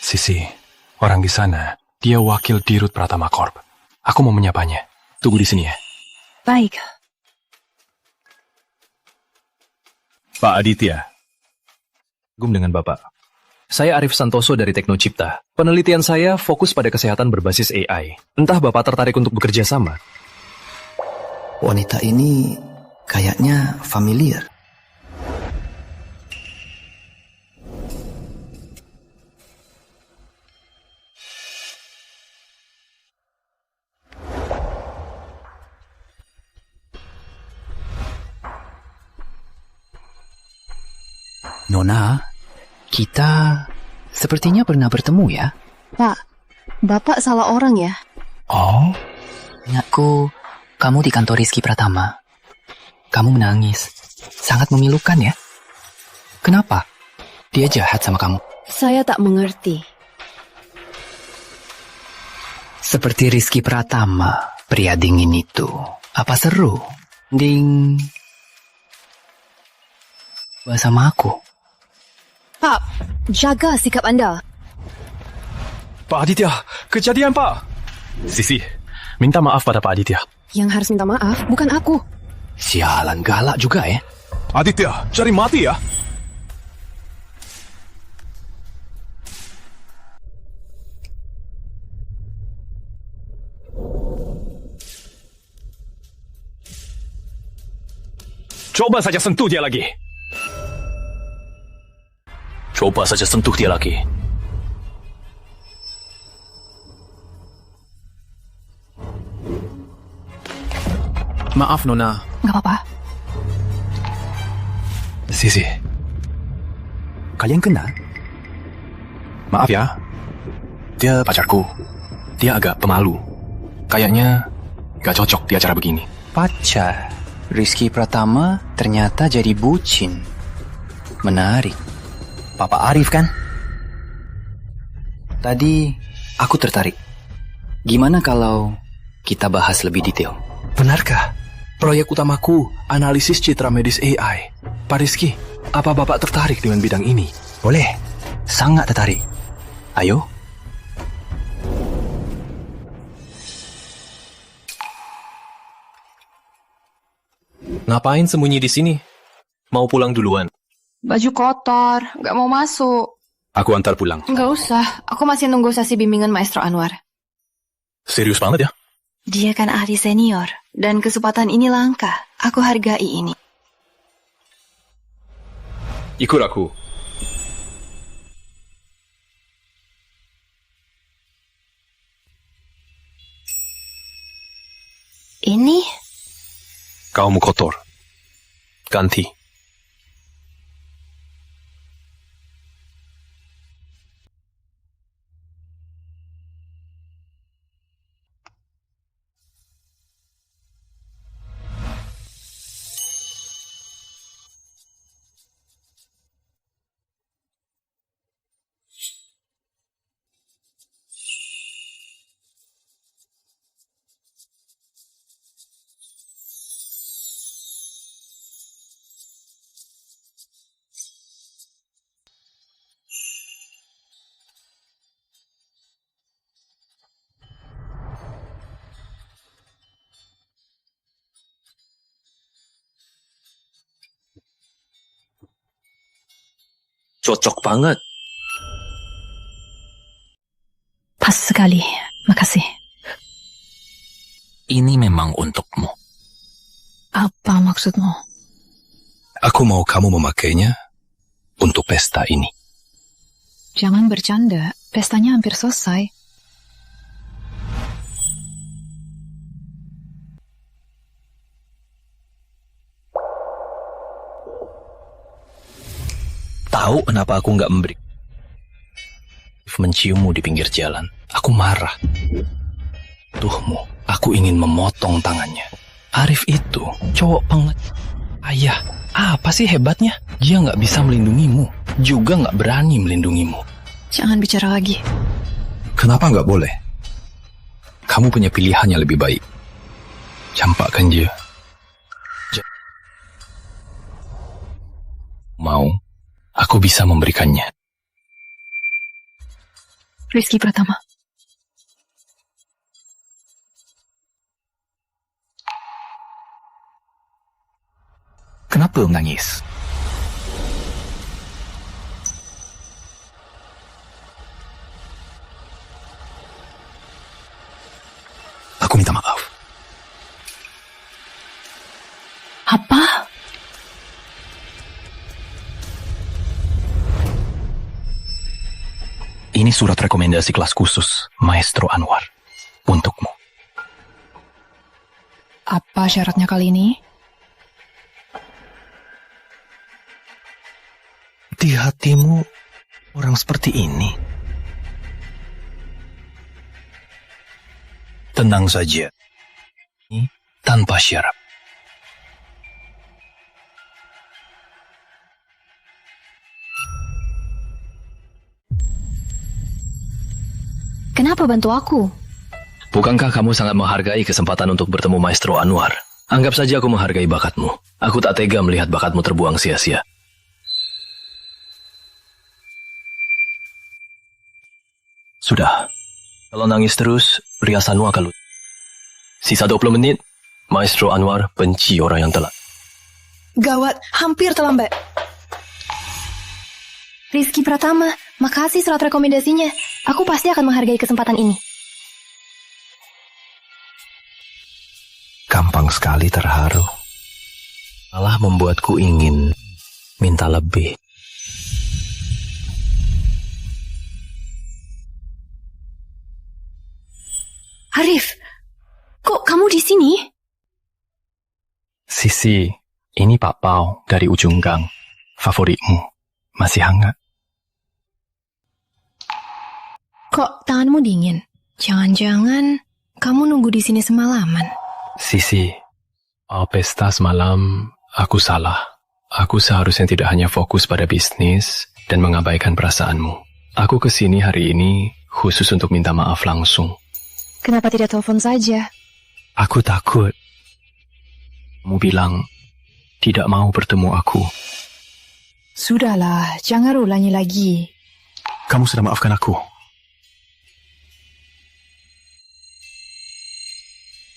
[SPEAKER 10] Sisi, orang di sana, dia wakil Dirut Pratama Corp. Aku mau menyapanya. Tunggu di sini ya.
[SPEAKER 4] Baik.
[SPEAKER 1] Pak Aditya. Gum dengan Bapak. Saya Arif Santoso dari Teknocipta. Penelitian saya fokus pada kesehatan berbasis AI. Entah Bapak tertarik untuk bekerja sama?
[SPEAKER 15] Wanita ini kayaknya familiar.
[SPEAKER 5] Nona, kita sepertinya pernah bertemu ya?
[SPEAKER 4] Pak, Bapak salah orang ya?
[SPEAKER 5] Oh? Ingatku, kamu di kantor Rizky Pratama. Kamu menangis. Sangat memilukan ya? Kenapa? Dia jahat sama kamu?
[SPEAKER 4] Saya tak mengerti.
[SPEAKER 5] Seperti Rizky Pratama, pria dingin itu. Apa seru? Ding. Sama aku.
[SPEAKER 4] Pak, jaga sikap Anda.
[SPEAKER 12] Pak Aditya, kejadian Pak.
[SPEAKER 10] Sisi, minta maaf pada Pak Aditya.
[SPEAKER 4] Yang harus minta maaf bukan aku.
[SPEAKER 8] Sialan, galak juga ya.
[SPEAKER 13] Aditya, cari mati ya.
[SPEAKER 10] Coba saja sentuh dia lagi.
[SPEAKER 8] Coba saja sentuh dia lagi.
[SPEAKER 12] Maaf Nona.
[SPEAKER 4] Gak apa-apa.
[SPEAKER 10] Sisi,
[SPEAKER 5] Kalian kenal?
[SPEAKER 10] maaf ya. Dia pacarku. Dia agak pemalu. Kayaknya gak cocok di acara begini.
[SPEAKER 5] Pacar. Rizky Pratama ternyata jadi bucin. Menarik. Papa Arif kan? Tadi aku tertarik. Gimana kalau kita bahas lebih detail?
[SPEAKER 1] Benarkah? Proyek utamaku, analisis citra medis AI. Pak Rizky, apa Bapak tertarik dengan bidang ini?
[SPEAKER 5] Boleh. Sangat tertarik. Ayo.
[SPEAKER 1] Ngapain sembunyi di sini? Mau pulang duluan?
[SPEAKER 4] Baju kotor, gak mau masuk.
[SPEAKER 10] Aku antar pulang.
[SPEAKER 4] Gak usah, aku masih nunggu sesi bimbingan Maestro Anwar.
[SPEAKER 10] Serius banget ya?
[SPEAKER 4] Dia kan ahli senior, dan kesempatan ini langka. Aku hargai ini.
[SPEAKER 10] Ikut aku.
[SPEAKER 4] Ini?
[SPEAKER 10] Kamu kotor. Ganti.
[SPEAKER 1] Cocok banget.
[SPEAKER 4] Pas sekali, makasih.
[SPEAKER 8] Ini memang untukmu.
[SPEAKER 4] Apa maksudmu?
[SPEAKER 10] Aku mau kamu memakainya untuk pesta ini.
[SPEAKER 4] Jangan bercanda, pestanya hampir selesai.
[SPEAKER 1] Tahu kenapa aku nggak memberi? Menciummu di pinggir jalan. Aku marah. Tuhmu, aku ingin memotong tangannya. Arif itu cowok penget. Ayah, apa sih hebatnya? Dia nggak bisa melindungimu, juga nggak berani melindungimu.
[SPEAKER 4] Jangan bicara lagi.
[SPEAKER 10] Kenapa nggak boleh? Kamu punya pilihan yang lebih baik. Campakkan dia. Mau? Aku bisa memberikannya.
[SPEAKER 4] Rizky Pratama.
[SPEAKER 8] Kenapa menangis?
[SPEAKER 10] Aku minta maaf.
[SPEAKER 4] Apa?
[SPEAKER 8] Ini surat rekomendasi kelas khusus Maestro Anwar untukmu.
[SPEAKER 4] Apa syaratnya kali ini?
[SPEAKER 1] Di hatimu orang seperti ini.
[SPEAKER 10] Tenang saja. Tanpa syarat.
[SPEAKER 4] Kenapa bantu aku?
[SPEAKER 1] Bukankah kamu sangat menghargai kesempatan untuk bertemu Maestro Anwar?
[SPEAKER 8] Anggap saja aku menghargai bakatmu. Aku tak tega melihat bakatmu terbuang sia-sia. Sudah. Kalau nangis terus, riasanmu akan ludes. Sisa 20 menit, Maestro Anwar benci orang yang telat.
[SPEAKER 4] Gawat, hampir terlambat. Rizky Pratama, makasih surat rekomendasinya. Aku pasti akan menghargai kesempatan ini.
[SPEAKER 8] Gampang sekali terharu. Malah membuatku ingin minta lebih.
[SPEAKER 4] Arif, kok kamu di sini?
[SPEAKER 10] Sisi, ini Pak Pao dari ujung gang. Favoritmu. Masih hangat.
[SPEAKER 4] Kok tanganmu dingin? Jangan-jangan kamu nunggu di sini semalaman.
[SPEAKER 10] Sisi, pesta semalam aku salah. Aku seharusnya tidak hanya fokus pada bisnis dan mengabaikan perasaanmu. Aku kesini hari ini khusus untuk minta maaf langsung.
[SPEAKER 4] Kenapa tidak telepon saja?
[SPEAKER 10] Aku takut. Kamu bilang tidak mau bertemu aku.
[SPEAKER 20] Sudahlah, jangan ulangi lagi.
[SPEAKER 10] Kamu sudah maafkan aku.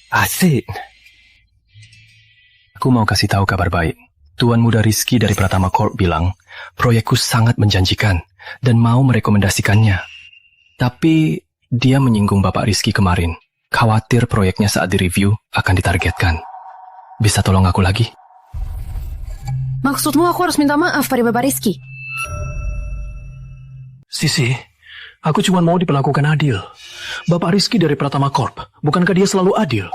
[SPEAKER 10] Asik. Aku mau kasih tahu kabar baik. Tuan Muda Rizky dari Pratama Corp bilang, proyekku sangat menjanjikan dan mau merekomendasikannya. Tapi dia menyinggung Bapak Rizky kemarin. Khawatir proyeknya saat direview akan ditargetkan. Bisa tolong aku lagi?
[SPEAKER 4] Maksudmu aku harus minta maaf pada Bapak Rizky?
[SPEAKER 12] Sisi, aku cuma mau diperlakukan adil. Bapak Rizky dari Pratama Corp, bukankah dia selalu adil?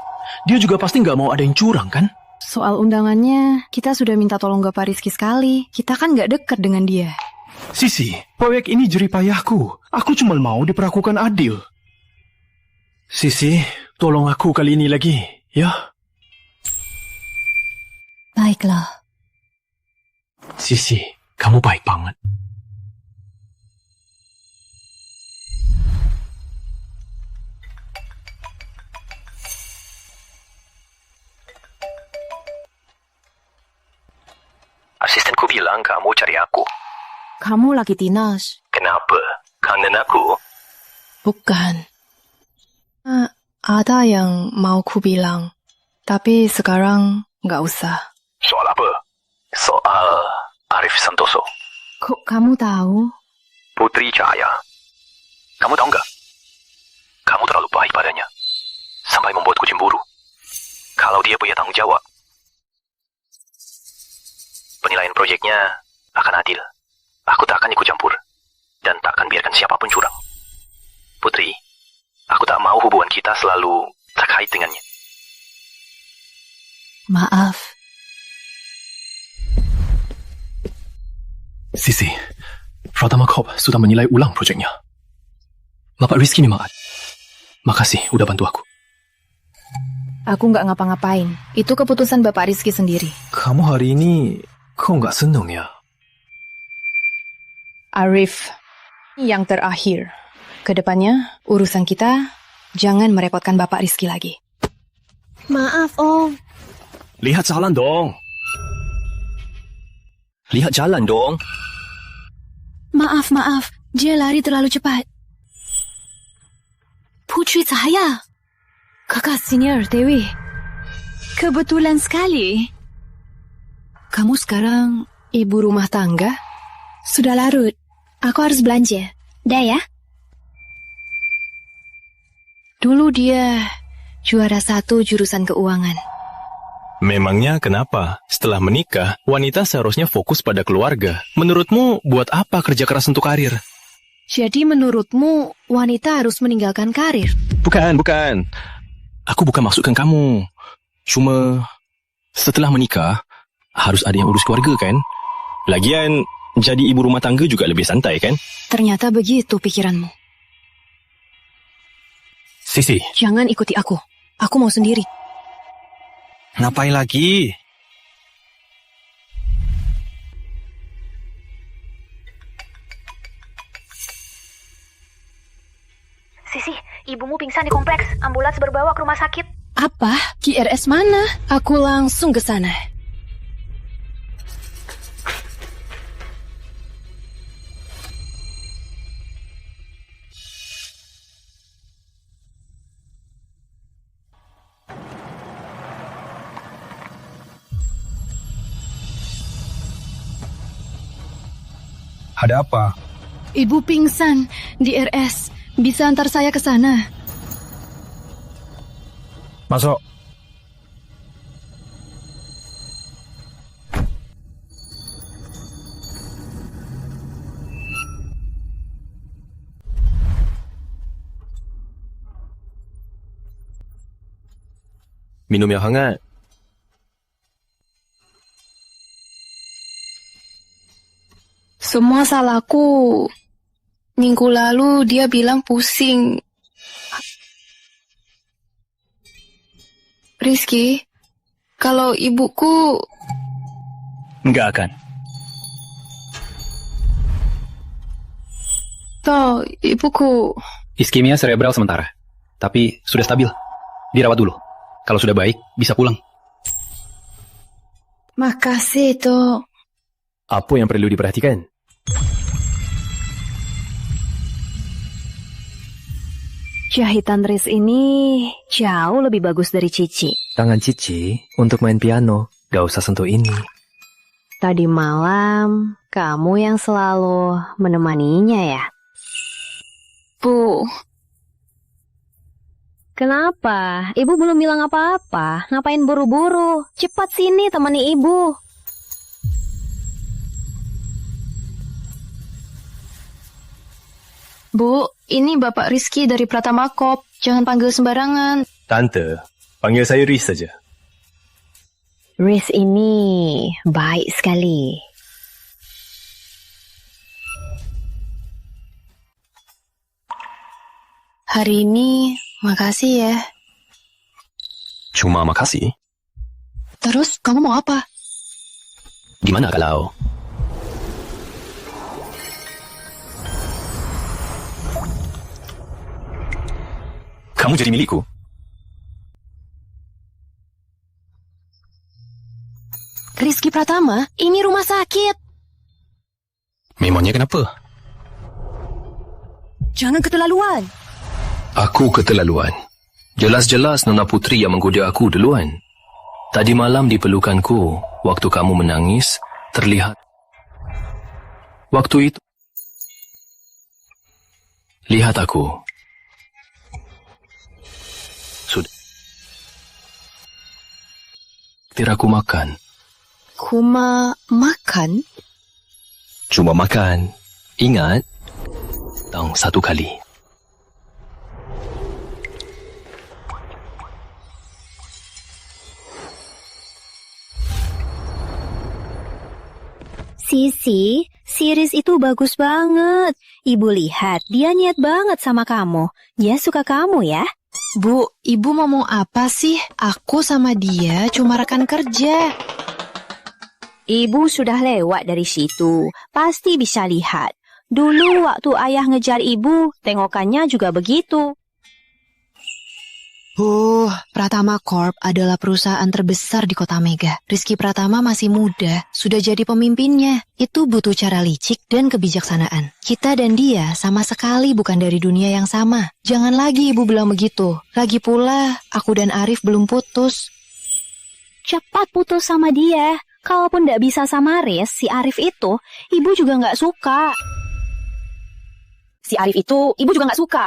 [SPEAKER 12] Dia juga pasti nggak mau ada yang curang, kan?
[SPEAKER 4] Soal undangannya, kita sudah minta tolong Bapak Rizky sekali. Kita kan nggak dekat dengan dia.
[SPEAKER 12] Sisi, proyek ini jeripayahku. Aku cuma mau diperlakukan adil. Sisi, tolong aku kali ini lagi, ya?
[SPEAKER 4] Baiklah.
[SPEAKER 12] Sisi, kamu baik banget.
[SPEAKER 8] Asistenku bilang kamu cari aku.
[SPEAKER 4] Kamu lagi dinas.
[SPEAKER 8] Kenapa? Kangen aku?
[SPEAKER 4] Bukan. Ada yang mau ku bilang. Tapi sekarang nggak usah.
[SPEAKER 8] Soal apa? Soal Arif Santoso.
[SPEAKER 4] Kok kamu tahu?
[SPEAKER 8] Putri Cahaya. Kamu tahu nggak? Kamu terlalu baik padanya. Sampai membuatku cemburu. Kalau dia punya tanggung jawab, penilaian proyeknya akan adil. Aku tak akan ikut campur. Dan tak akan biarkan siapapun curang. Putri, aku tak mau hubungan kita selalu terkait dengannya.
[SPEAKER 4] Maaf.
[SPEAKER 10] Sisi, Pratama Corp sudah menilai ulang proyeknya. Bapak Rizky memang ada. Makasih udah bantu aku.
[SPEAKER 4] Aku nggak ngapa-ngapain. Itu keputusan Bapak Rizky sendiri.
[SPEAKER 10] Kamu hari ini kok nggak seneng ya?
[SPEAKER 4] Arif, yang terakhir. Kedepannya, urusan kita jangan merepotkan Bapak Rizky lagi.
[SPEAKER 6] Maaf, Om.
[SPEAKER 8] Lihat jalan dong. Lihat jalan dong.
[SPEAKER 6] Maaf. Dia lari terlalu cepat. Putri Cahaya.
[SPEAKER 4] Kakak senior, Dewi.
[SPEAKER 6] Kebetulan sekali.
[SPEAKER 4] Kamu sekarang ibu rumah tangga?
[SPEAKER 6] Sudah larut. Aku harus belanja. Dah ya?
[SPEAKER 4] Dulu dia juara 1 jurusan keuangan.
[SPEAKER 10] Memangnya kenapa? Setelah menikah, wanita seharusnya fokus pada keluarga. Menurutmu, buat apa kerja keras untuk karir?
[SPEAKER 4] Jadi menurutmu, wanita harus meninggalkan karir?
[SPEAKER 10] Bukan. Aku bukan maksudkan kamu. Cuma, setelah menikah, harus ada yang urus keluarga, kan? Lagian, jadi ibu rumah tangga juga lebih santai, kan?
[SPEAKER 4] Ternyata begitu pikiranmu.
[SPEAKER 10] Sisi.
[SPEAKER 4] Jangan ikuti aku. Aku mau sendiri.
[SPEAKER 10] Ngapain lagi?
[SPEAKER 6] Sisi, ibumu pingsan di kompleks. Ambulans berbawa ke rumah sakit.
[SPEAKER 4] Apa? QRS mana? Aku langsung ke sana.
[SPEAKER 16] Ada apa?
[SPEAKER 4] Ibu pingsan di RS. Bisa antar saya ke sana?
[SPEAKER 16] Masuk.
[SPEAKER 10] Minum yang hangat.
[SPEAKER 4] Semua salahku. Minggu lalu dia bilang pusing. Rizky, kalau ibuku...
[SPEAKER 5] Nggak akan.
[SPEAKER 4] Toh, ibuku...
[SPEAKER 5] Iskemia cerebral sementara. Tapi sudah stabil. Dirawat dulu. Kalau sudah baik, bisa pulang.
[SPEAKER 4] Makasih, Toh.
[SPEAKER 10] Apa yang perlu diperhatikan?
[SPEAKER 20] Jahitan Riz ini jauh lebih bagus dari Cici.
[SPEAKER 10] Tangan Cici untuk main piano. Gak usah sentuh ini.
[SPEAKER 20] Tadi malam, kamu yang selalu menemaninya ya?
[SPEAKER 4] Bu.
[SPEAKER 20] Kenapa? Ibu belum bilang apa-apa. Ngapain buru-buru? Cepat sini temani ibu.
[SPEAKER 4] Bu, ini Bapak Rizky dari Pratama Corp. Jangan panggil sembarangan.
[SPEAKER 10] Tante, panggil saya Riz saja.
[SPEAKER 20] Riz ini baik sekali.
[SPEAKER 4] Hari ini, makasih ya.
[SPEAKER 10] Cuma makasih.
[SPEAKER 4] Terus, kamu mau apa?
[SPEAKER 10] Gimana kalau... kamu jadi milikku?
[SPEAKER 4] Rizky Pratama, ini rumah sakit.
[SPEAKER 10] Memangnya kenapa?
[SPEAKER 4] Jangan keterlaluan.
[SPEAKER 1] Aku keterlaluan. Jelas-jelas Nona Putri yang menggoda aku duluan. Tadi malam di pelukanku, waktu kamu menangis, terlihat. Waktu itu, lihat aku. Sudah. Aku makan.
[SPEAKER 4] Kuma makan?
[SPEAKER 1] Cuma makan. Ingat, tang satu kali.
[SPEAKER 6] Sisi, Riz itu bagus banget. Ibu lihat, dia niat banget sama kamu. Dia suka kamu ya.
[SPEAKER 4] Bu, ibu mau apa sih? Aku sama dia cuma rekan kerja.
[SPEAKER 20] Ibu sudah lewat dari situ. Pasti bisa lihat. Dulu waktu ayah ngejar ibu, tengokannya juga begitu.
[SPEAKER 4] Pratama Corp adalah perusahaan terbesar di Kota Mega. Rizky Pratama masih muda, sudah jadi pemimpinnya. Itu butuh cara licik dan kebijaksanaan. Kita dan dia sama sekali bukan dari dunia yang sama. Jangan lagi ibu bilang begitu. Lagi pula, aku dan Arif belum putus.
[SPEAKER 20] Cepat putus sama dia. Kalaupun nggak bisa sama Riz, si Arif itu, ibu juga nggak suka. Si Arif itu, ibu juga nggak suka.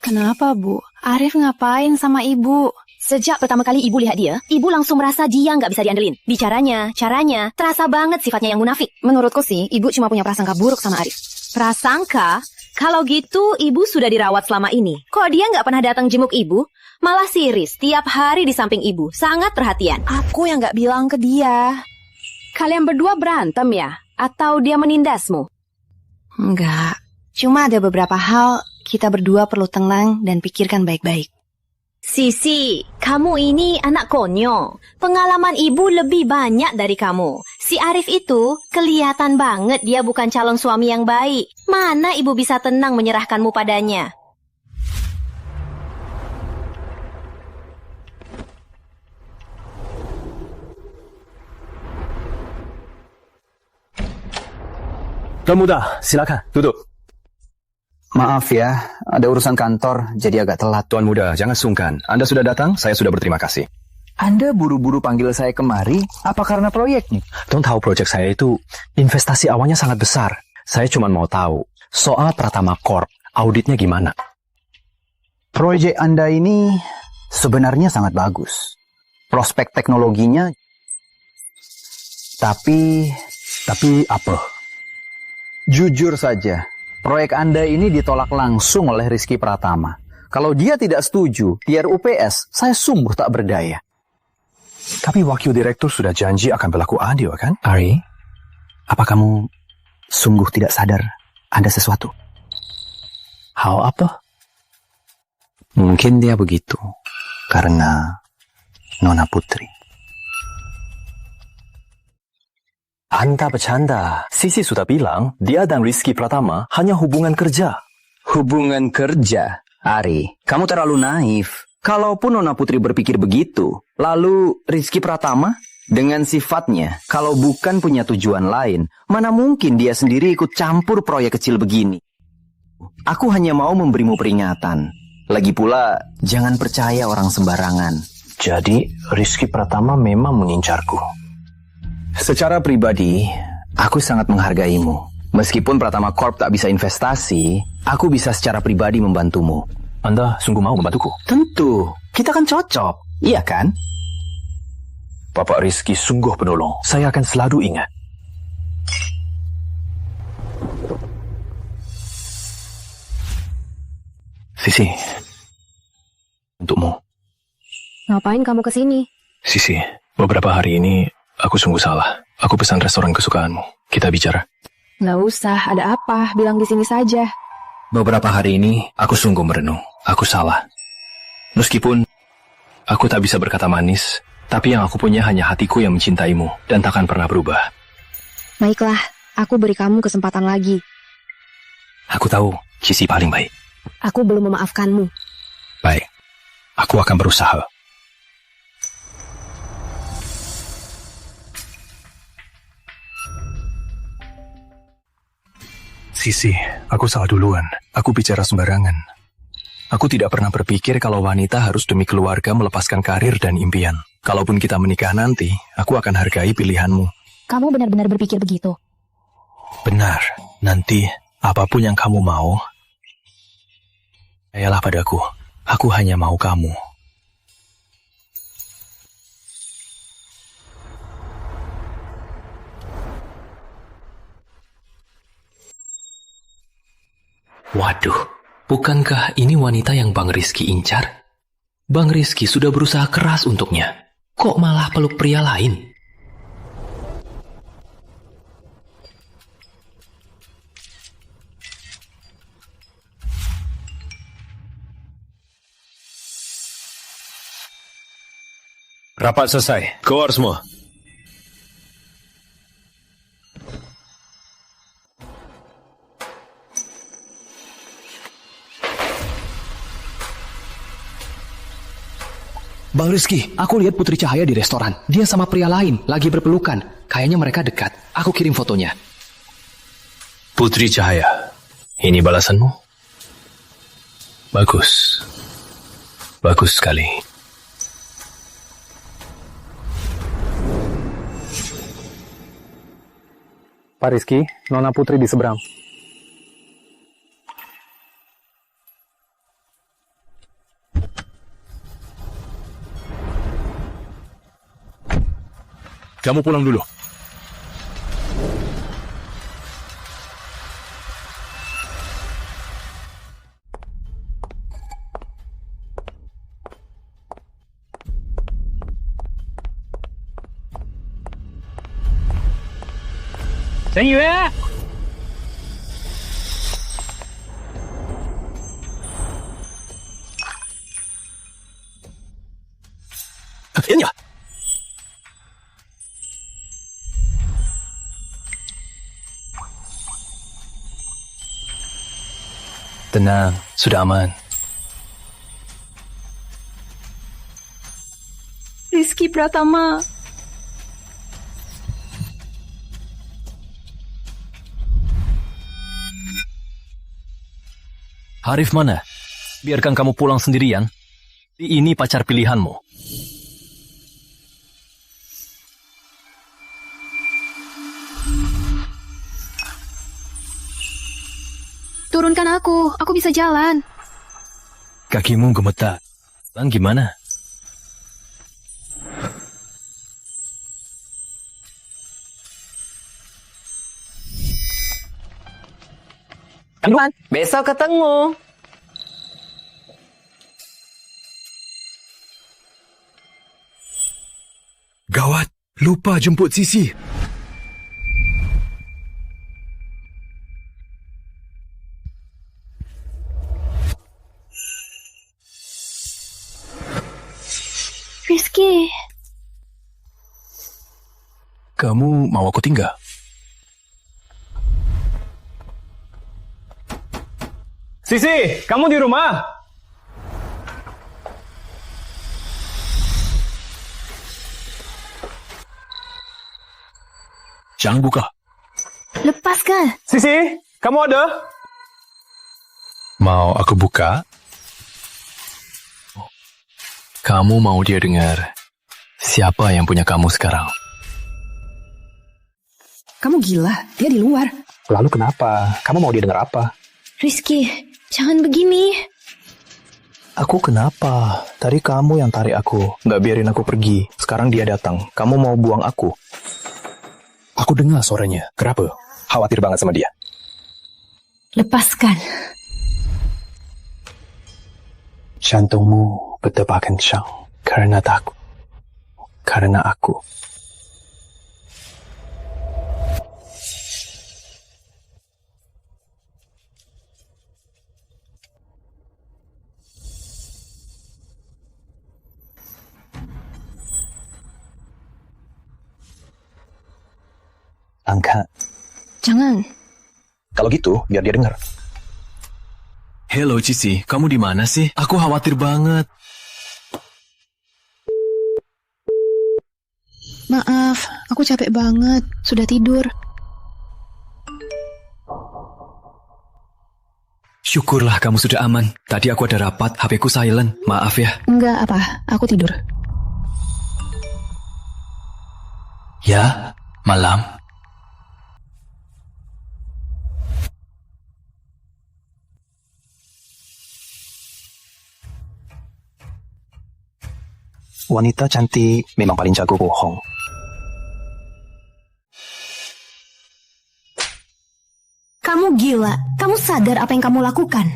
[SPEAKER 4] Kenapa, Bu? Arif ngapain sama ibu?
[SPEAKER 20] Sejak pertama kali ibu lihat dia, ibu langsung merasa dia nggak bisa diandelin. Bicaranya, caranya, terasa banget sifatnya yang munafik.
[SPEAKER 4] Menurutku sih, ibu cuma punya prasangka buruk sama Arif.
[SPEAKER 20] Prasangka? Kalau gitu, ibu sudah dirawat selama ini. Kok dia nggak pernah datang jenguk ibu? Malah si Riz tiap hari di samping ibu, sangat perhatian.
[SPEAKER 4] Aku yang nggak bilang ke dia.
[SPEAKER 20] Kalian berdua berantem ya? Atau dia menindasmu?
[SPEAKER 4] Enggak, cuma ada beberapa hal kita berdua perlu tenang dan pikirkan baik-baik.
[SPEAKER 20] Sisi, kamu ini anak konyol. Pengalaman ibu lebih banyak dari kamu. Si Arif itu kelihatan banget dia bukan calon suami yang baik. Mana ibu bisa tenang menyerahkanmu padanya?
[SPEAKER 8] Tuan Muda, silakan, duduk.
[SPEAKER 5] Maaf ya, ada urusan kantor, jadi agak telat.
[SPEAKER 8] Tuan Muda, jangan sungkan. Anda sudah datang, saya sudah berterima kasih.
[SPEAKER 5] Anda buru-buru panggil saya kemari, apa karena proyeknya?
[SPEAKER 8] Tuan tahu proyek saya itu, investasi awalnya sangat besar. Saya cuma mau tahu, soal Pratama Corp, auditnya gimana?
[SPEAKER 5] Proyek Anda ini sebenarnya sangat bagus. Prospek teknologinya, tapi apa? Jujur saja, proyek Anda ini ditolak langsung oleh Rizky Pratama. Kalau dia tidak setuju, tiar UPS, saya sungguh tak berdaya.
[SPEAKER 8] Tapi wakil direktur sudah janji akan berlaku adil, kan?
[SPEAKER 5] Ari, apa kamu sungguh tidak sadar ada sesuatu?
[SPEAKER 8] Hal apa?
[SPEAKER 5] Mungkin dia begitu, karena Nona Putri.
[SPEAKER 8] Anda bercanda. Sisi sudah bilang, dia dan Rizky Pratama hanya hubungan kerja.
[SPEAKER 5] Hubungan kerja? Ari, kamu terlalu naif. Kalaupun Nona Putri berpikir begitu, lalu Rizky Pratama dengan sifatnya, kalau bukan punya tujuan lain, mana mungkin dia sendiri ikut campur proyek kecil begini? Aku hanya mau memberimu peringatan. Lagi pula, jangan percaya orang sembarangan.
[SPEAKER 8] Jadi, Rizky Pratama memang mengincarku.
[SPEAKER 5] Secara pribadi, aku sangat menghargaimu. Meskipun Pratama Corp tak bisa investasi, aku bisa secara pribadi membantumu.
[SPEAKER 8] Anda sungguh mau membantuku?
[SPEAKER 5] Tentu, kita kan cocok, iya kan?
[SPEAKER 8] Bapak Rizky sungguh penolong. Saya akan selalu ingat. Sisi, untukmu.
[SPEAKER 4] Ngapain kamu kesini?
[SPEAKER 10] Sisi, beberapa hari ini aku sungguh salah. Aku pesan restoran kesukaanmu. Kita bicara.
[SPEAKER 4] Nggak usah, ada apa? Bilang di sini saja.
[SPEAKER 10] Beberapa hari ini aku sungguh merenung. Aku salah. Meskipun aku tak bisa berkata manis, tapi yang aku punya hanya hatiku yang mencintaimu dan takkan pernah berubah.
[SPEAKER 4] Baiklah, aku beri kamu kesempatan lagi.
[SPEAKER 10] Aku tahu Sisi paling baik.
[SPEAKER 4] Aku belum memaafkanmu.
[SPEAKER 10] Baik, aku akan berusaha. Sisi, aku salah duluan. Aku bicara sembarangan. Aku tidak pernah berpikir kalau wanita harus demi keluarga melepaskan karir dan impian. Kalaupun kita menikah nanti, aku akan hargai pilihanmu.
[SPEAKER 6] Kamu benar-benar berpikir begitu?
[SPEAKER 10] Benar. Nanti, apapun yang kamu mau, percayalah padaku. Aku hanya mau kamu. Waduh, bukankah ini wanita yang Bang Rizky incar? Bang Rizky sudah berusaha keras untuknya. Kok malah peluk pria lain?
[SPEAKER 9] Rapat selesai. Keluar semua.
[SPEAKER 19] Bang Rizky, aku lihat Putri Cahaya di restoran. Dia sama pria lain, lagi berpelukan. Kayaknya mereka dekat. Aku kirim fotonya.
[SPEAKER 10] Putri Cahaya, ini balasanmu? Bagus. Bagus sekali.
[SPEAKER 2] Pak Rizky, Nona Putri di seberang.
[SPEAKER 12] Kamu pulang dulu.
[SPEAKER 7] Cheng Yue!
[SPEAKER 10] Ini ya? Tenang, sudah aman.
[SPEAKER 4] Rizky Pratama.
[SPEAKER 8] Arif mana? Biarkan kamu pulang sendirian. Ini pacar pilihanmu.
[SPEAKER 4] Turunkan aku bisa jalan.
[SPEAKER 8] Kakimu gemetar. Bang, gimana?
[SPEAKER 5] Besok ketemu.
[SPEAKER 12] Gawat, lupa jemput Sisi.
[SPEAKER 4] Rizky.
[SPEAKER 12] Kamu mau aku tinggal?
[SPEAKER 2] Sisi, kamu di rumah?
[SPEAKER 12] Jangan buka.
[SPEAKER 6] Lepaskan.
[SPEAKER 2] Sisi, kamu ada?
[SPEAKER 12] Mau aku buka?
[SPEAKER 10] Kamu mau dia dengar siapa yang punya kamu sekarang?
[SPEAKER 4] Kamu gila, dia di luar.
[SPEAKER 16] Lalu kenapa? Kamu mau dia dengar apa?
[SPEAKER 6] Rizky, jangan begini.
[SPEAKER 8] Aku kenapa? Tadi kamu yang tarik aku, nggak biarin aku pergi. Sekarang dia datang. Kamu mau buang aku?
[SPEAKER 12] Aku dengar suaranya. Kenapa?
[SPEAKER 16] Khawatir banget sama dia.
[SPEAKER 6] Lepaskan.
[SPEAKER 8] Jantungmu berdebar kencang karena takut. Karena aku. Angkat.
[SPEAKER 4] Jangan.
[SPEAKER 16] Kalau gitu, biar dia dengar.
[SPEAKER 10] Hello Cici, kamu di mana sih? Aku khawatir banget.
[SPEAKER 4] Maaf, aku capek banget. Sudah tidur.
[SPEAKER 10] Syukurlah kamu sudah aman. Tadi aku ada rapat, HP-ku silent. Maaf ya.
[SPEAKER 4] Enggak apa, aku tidur.
[SPEAKER 10] Ya, malam.
[SPEAKER 8] Wanita cantik memang paling jago bohong.
[SPEAKER 6] Kamu gila. Kamu sadar apa yang kamu lakukan?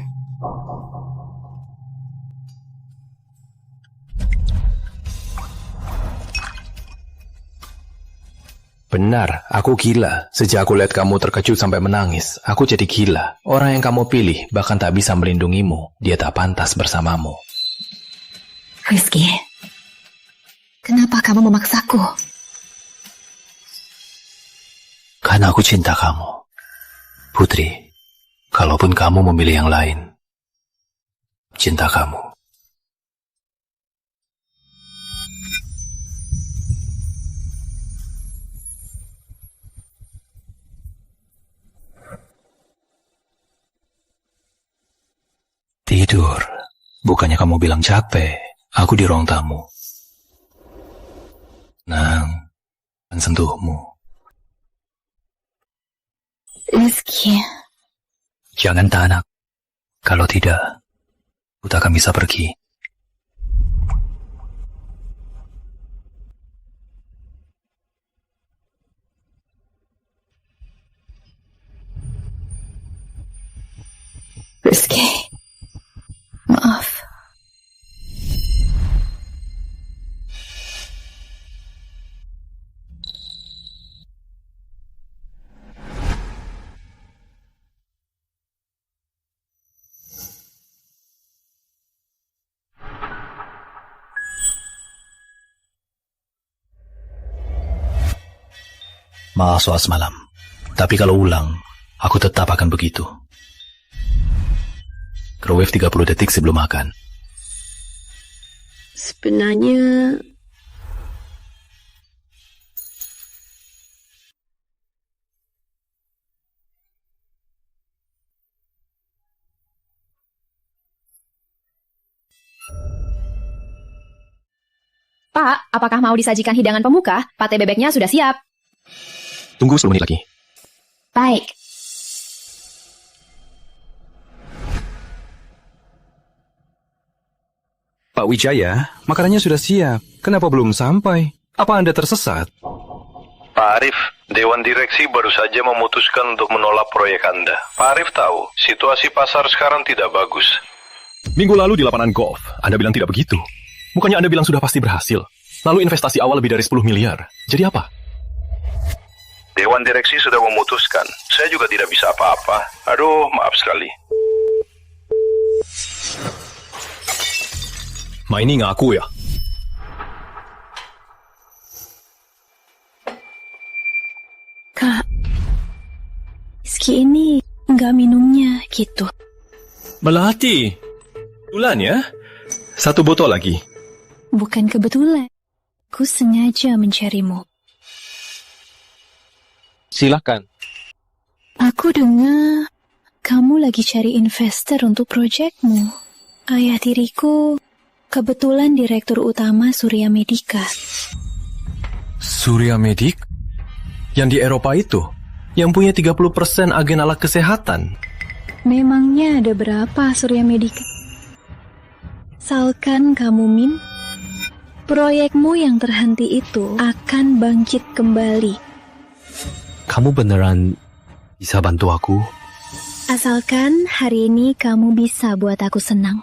[SPEAKER 9] Benar, aku gila. Sejak aku lihat kamu terkejut sampai menangis, aku jadi gila. Orang yang kamu pilih bahkan tak bisa melindungimu. Dia tak pantas bersamamu.
[SPEAKER 6] Rizky, kenapa kamu memaksaku?
[SPEAKER 10] Karena aku cinta kamu. Putri, kalaupun kamu memilih yang lain, cinta kamu. Tidur. Bukannya kamu bilang capek. Aku di ruang tamu. Nang, dan sentuhmu.
[SPEAKER 6] Rizky.
[SPEAKER 10] Jangan tahan aku. Kalau tidak, aku tak akan bisa pergi.
[SPEAKER 4] Rizky. Maaf.
[SPEAKER 10] Maaf soal semalam. Tapi kalau ulang, aku tetap akan begitu. Microwave 30 detik sebelum makan.
[SPEAKER 3] Sebenarnya
[SPEAKER 4] Pak, apakah mau disajikan hidangan pembuka? Pate bebeknya sudah siap.
[SPEAKER 10] Tunggu 10 menit lagi.
[SPEAKER 4] Baik.
[SPEAKER 16] Pak Wijaya, makanannya sudah siap. Kenapa belum sampai? Apa Anda tersesat?
[SPEAKER 9] Pak Arif, Dewan Direksi baru saja memutuskan untuk menolak proyek Anda. Pak Arif tahu, situasi pasar sekarang tidak bagus.
[SPEAKER 10] Minggu lalu di lapangan golf, Anda bilang tidak begitu. Bukannya Anda bilang sudah pasti berhasil. Lalu investasi awal lebih dari 10 miliar. Jadi apa?
[SPEAKER 9] Dewan Direksi sudah memutuskan. Saya juga tidak bisa apa-apa. Aduh, maaf sekali.
[SPEAKER 10] Maini ngaku ya?
[SPEAKER 6] Kak, Rizky ini nggak minumnya gitu.
[SPEAKER 10] Melati. Kebetulan ya? 1 botol lagi.
[SPEAKER 6] Bukan kebetulan. Aku sengaja mencarimu.
[SPEAKER 1] Silakan.
[SPEAKER 6] Aku dengar kamu lagi cari investor untuk proyekmu. Ayah tiriku kebetulan direktur utama Surya Medica.
[SPEAKER 10] Surya Medic? Yang di Eropa itu? Yang punya 30% agen alat kesehatan?
[SPEAKER 6] Memangnya ada berapa Surya Medica? Asalkan kamu proyekmu yang terhenti itu akan bangkit kembali.
[SPEAKER 1] Kamu beneran bisa bantu aku?
[SPEAKER 6] Asalkan hari ini kamu bisa buat aku senang.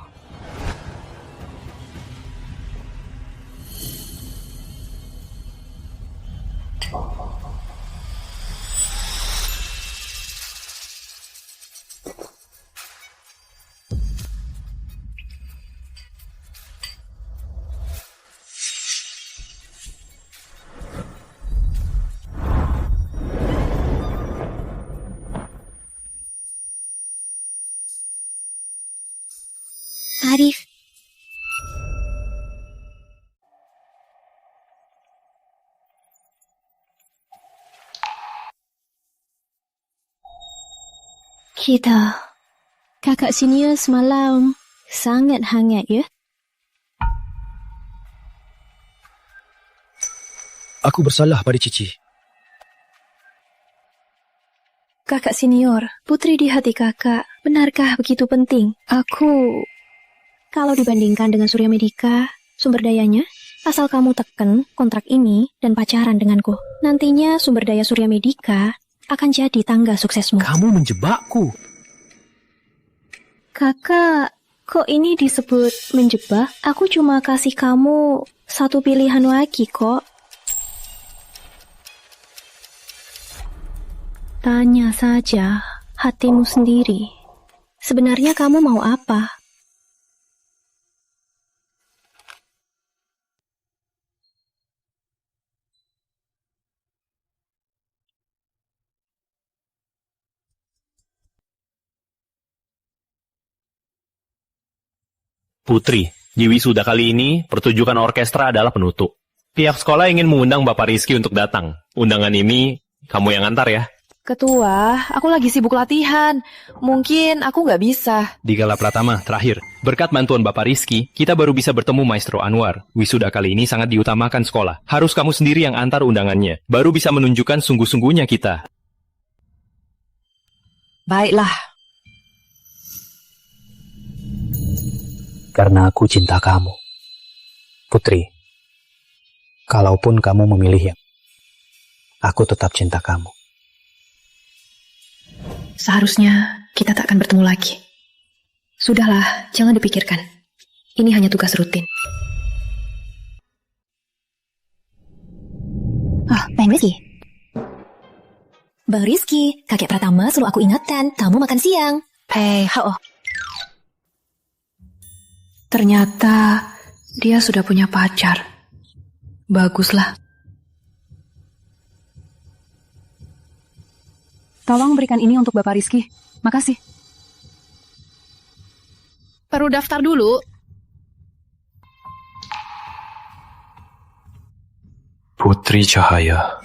[SPEAKER 6] Arif. Kakak senior semalam sangat hangat ya?
[SPEAKER 12] Aku bersalah pada Cici.
[SPEAKER 6] Kakak senior, putri di hati kakak, benarkah begitu penting? Kalau dibandingkan dengan Surya Medica, sumber dayanya, asal kamu teken kontrak ini dan pacaran denganku, nantinya sumber daya Surya Medica akan jadi tangga suksesmu.
[SPEAKER 12] Kamu menjebakku.
[SPEAKER 6] Kakak, kok ini disebut menjebak? Aku cuma kasih kamu satu pilihan lagi kok. Tanya saja hatimu sendiri. Sebenarnya kamu mau apa?
[SPEAKER 11] Putri, di wisuda kali ini, pertunjukan orkestra adalah penutup. Pihak sekolah ingin mengundang Bapak Rizky untuk datang. Undangan ini, kamu yang antar ya.
[SPEAKER 4] Ketua, aku lagi sibuk latihan. Mungkin aku nggak bisa.
[SPEAKER 1] Di Gala Pratama, terakhir, berkat bantuan Bapak Rizky, kita baru bisa bertemu Maestro Anwar. Wisuda kali ini sangat diutamakan sekolah. Harus kamu sendiri yang antar undangannya. Baru bisa menunjukkan sungguh-sungguhnya kita.
[SPEAKER 4] Baiklah.
[SPEAKER 17] Karena aku cinta kamu. Putri, kalaupun kamu memilih yang, aku tetap cinta kamu.
[SPEAKER 4] Seharusnya kita tak akan bertemu lagi. Sudahlah, jangan dipikirkan. Ini hanya tugas rutin.
[SPEAKER 6] Bang Rizky. Bang Rizky, kakek Pratama selalu aku ingatkan, kamu makan siang.
[SPEAKER 4] Ternyata dia sudah punya pacar. Baguslah.
[SPEAKER 3] Tolong berikan ini untuk Bapak Rizky. Makasih.
[SPEAKER 4] Perlu daftar dulu.
[SPEAKER 10] Putri Cahaya.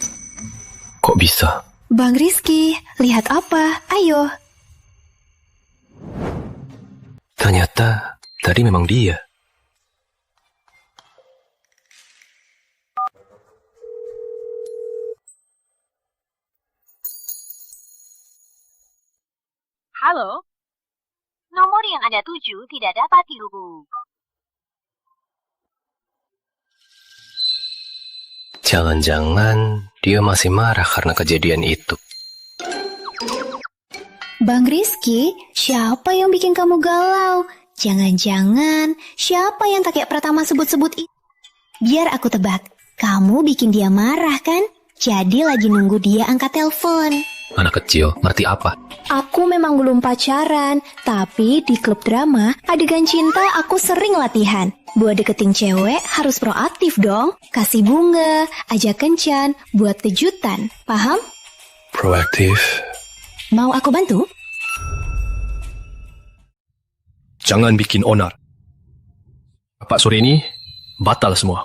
[SPEAKER 10] Kok bisa?
[SPEAKER 6] Bang Rizky, lihat apa? Ayo.
[SPEAKER 10] Ternyata tadi memang dia.
[SPEAKER 20] Halo? Nomor yang Anda tuju tidak dapat dihubungi.
[SPEAKER 1] Jangan-jangan dia masih marah karena kejadian itu.
[SPEAKER 6] Bang Rizky, siapa yang bikin kamu galau? Jangan-jangan siapa yang kakek Pratama sebut-sebut itu? Biar aku tebak, kamu bikin dia marah kan? Jadi lagi nunggu dia angkat telepon.
[SPEAKER 1] Anak kecil, ngerti apa?
[SPEAKER 6] Aku memang belum pacaran, tapi di klub drama, adegan cinta aku sering latihan. Buat deketin cewek harus proaktif dong. Kasih bunga, ajak kencan, buat kejutan. Paham?
[SPEAKER 1] Proaktif.
[SPEAKER 6] Mau aku bantu?
[SPEAKER 10] Jangan bikin onar. Pak sore ini, batal semua.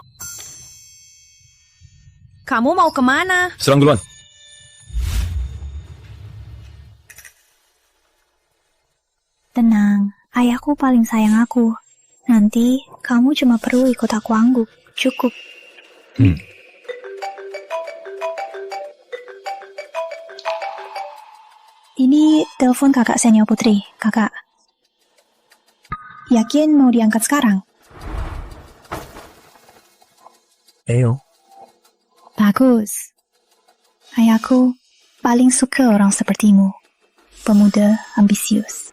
[SPEAKER 20] Kamu mau kemana?
[SPEAKER 10] Serang duluan.
[SPEAKER 6] Tenang, ayahku paling sayang aku. Nanti kamu cuma perlu ikut aku angguk. Cukup. Ini telepon kakak Senyo Putri. Kakak, yakin mau diangkat sekarang?
[SPEAKER 17] Ayo.
[SPEAKER 6] Bagus. Ayahku paling suka orang sepertimu. Pemuda ambisius.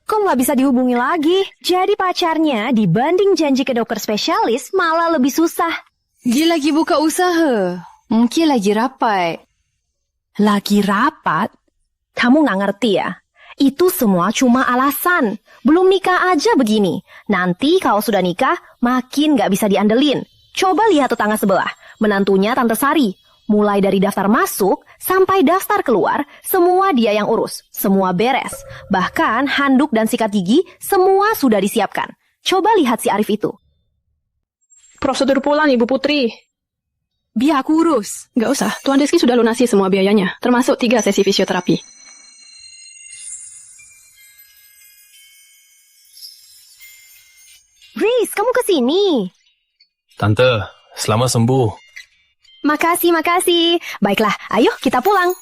[SPEAKER 20] Kok nggak bisa dihubungi lagi? Jadi pacarnya dibanding janji ke dokter spesialis malah lebih susah.
[SPEAKER 4] Dia lagi buka usaha. Mungkin lagi rapat.
[SPEAKER 20] Lagi rapat? Kamu nggak ngerti ya? Itu semua cuma alasan. Belum nikah aja begini. Nanti kalau sudah nikah, makin nggak bisa diandelin. Coba lihat tetangga sebelah. Menantunya Tante Sari. Mulai dari daftar masuk sampai daftar keluar, semua dia yang urus. Semua beres. Bahkan handuk dan sikat gigi, semua sudah disiapkan. Coba lihat si Arif itu.
[SPEAKER 3] Prosedur pulang, Ibu Putri.
[SPEAKER 20] Biar aku urus.
[SPEAKER 3] Nggak usah, Tuan Rizky sudah lunasi semua biayanya, termasuk 3 sesi fisioterapi.
[SPEAKER 20] Riz, kamu kesini.
[SPEAKER 10] Tante, selamat sembuh.
[SPEAKER 20] Makasih, makasih. Baiklah, ayo kita pulang.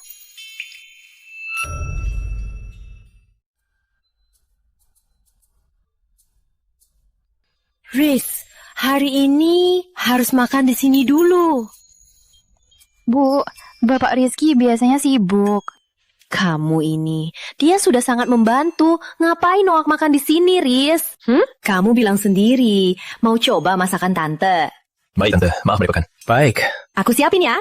[SPEAKER 20] Riz, hari ini harus makan di sini dulu.
[SPEAKER 4] Bu, Bapak Rizky biasanya sibuk.
[SPEAKER 20] Kamu ini, dia sudah sangat membantu. Ngapain nolak makan di sini, Riz? Kamu bilang sendiri, mau coba masakan Tante.
[SPEAKER 10] Baik, Tante. Maaf merepokan. Baik.
[SPEAKER 20] Aku siapin ya.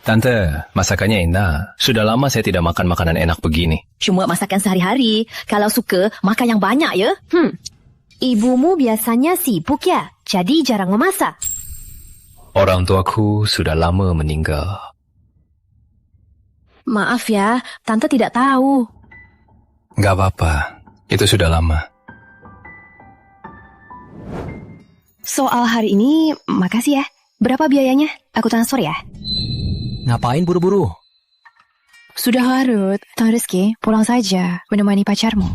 [SPEAKER 10] Tante, masakannya enak. Sudah lama saya tidak makan makanan enak begini.
[SPEAKER 20] Cuma masakan sehari-hari. Kalau suka, makan yang banyak ya. Ibumu biasanya sibuk ya, jadi jarang memasak.
[SPEAKER 10] Orang tuaku sudah lama meninggal.
[SPEAKER 20] Maaf ya, Tante tidak tahu.
[SPEAKER 10] Gak apa-apa. Itu sudah lama.
[SPEAKER 4] Soal hari ini, makasih ya. Berapa biayanya? Aku transfer ya.
[SPEAKER 11] Ngapain buru-buru?
[SPEAKER 4] Sudah larut. Tuan Rizky, pulang saja menemani pacarmu.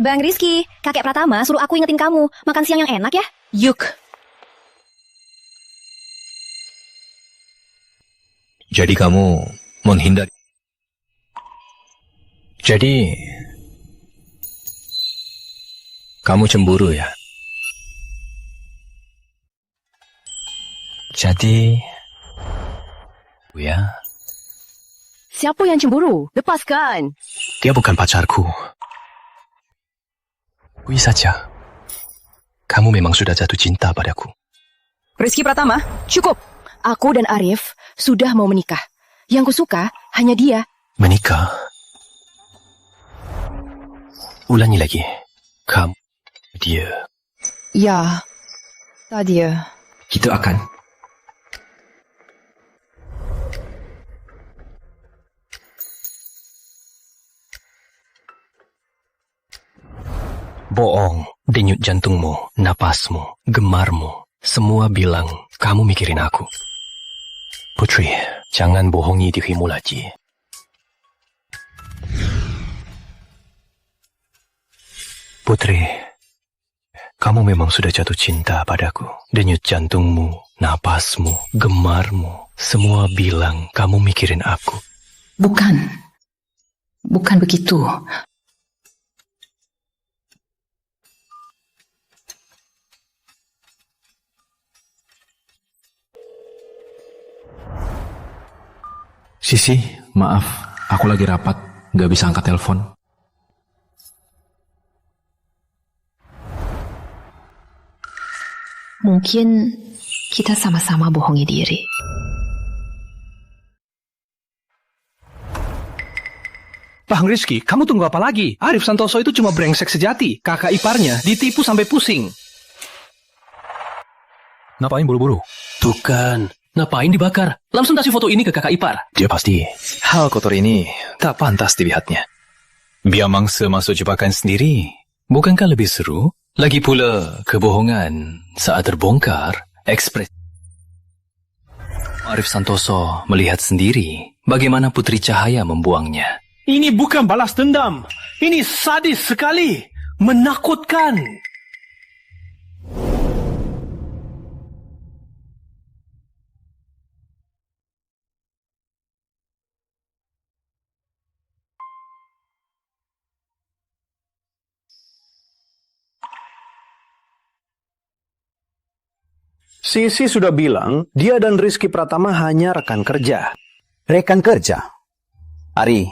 [SPEAKER 20] Bang Rizky, kakek Pratama suruh aku ingetin kamu. Makan siang yang enak ya. Yuk.
[SPEAKER 11] Jadi kamu menghindari.
[SPEAKER 10] Jadi, kamu cemburu ya? Jadi, ya.
[SPEAKER 20] Siapa yang cemburu? Lepaskan.
[SPEAKER 10] Dia bukan pacarku. Kui saja. Kamu memang sudah jatuh cinta padaku.
[SPEAKER 4] Rizky Pratama, cukup. Aku dan Arif sudah mau menikah. Yang kusuka hanya dia.
[SPEAKER 10] Menikah? Ulangi lagi. Kamu, dia.
[SPEAKER 4] Ya, tadi ya.
[SPEAKER 10] Kita akan. Bohong, denyut jantungmu, napasmu, gemarmu, semua bilang kamu mikirin aku. Putri, jangan bohongi dirimu lagi. Putri, Kamu memang sudah jatuh cinta padaku. Denyut jantungmu, napasmu, gemarmu, semua bilang kamu mikirin aku.
[SPEAKER 4] Bukan begitu.
[SPEAKER 9] Sisi, maaf, aku lagi rapat, gak bisa angkat telepon.
[SPEAKER 4] Mungkin kita sama-sama bohongi diri.
[SPEAKER 7] Bang Rizky, kamu tunggu apa lagi? Arif Santoso itu cuma brengsek sejati. Kakak iparnya ditipu sampai pusing.
[SPEAKER 10] Ngapain buru-buru?
[SPEAKER 1] Tuh kan, ngapain dibakar? Langsung kasih foto ini ke kakak ipar.
[SPEAKER 8] Dia pasti. Hal kotor ini tak pantas dilihatnya. Biar mangsa masuk jebakan sendiri. Bukankah lebih seru? Lagi pula, kebohongan saat terbongkar, ekspres. Arif Santoso melihat sendiri bagaimana Putri Cahaya membuangnya.
[SPEAKER 7] Ini bukan balas dendam. Ini sadis sekali. Menakutkan.
[SPEAKER 16] Sisi sudah bilang, dia dan Rizky Pratama hanya rekan kerja.
[SPEAKER 5] Rekan kerja? Ari,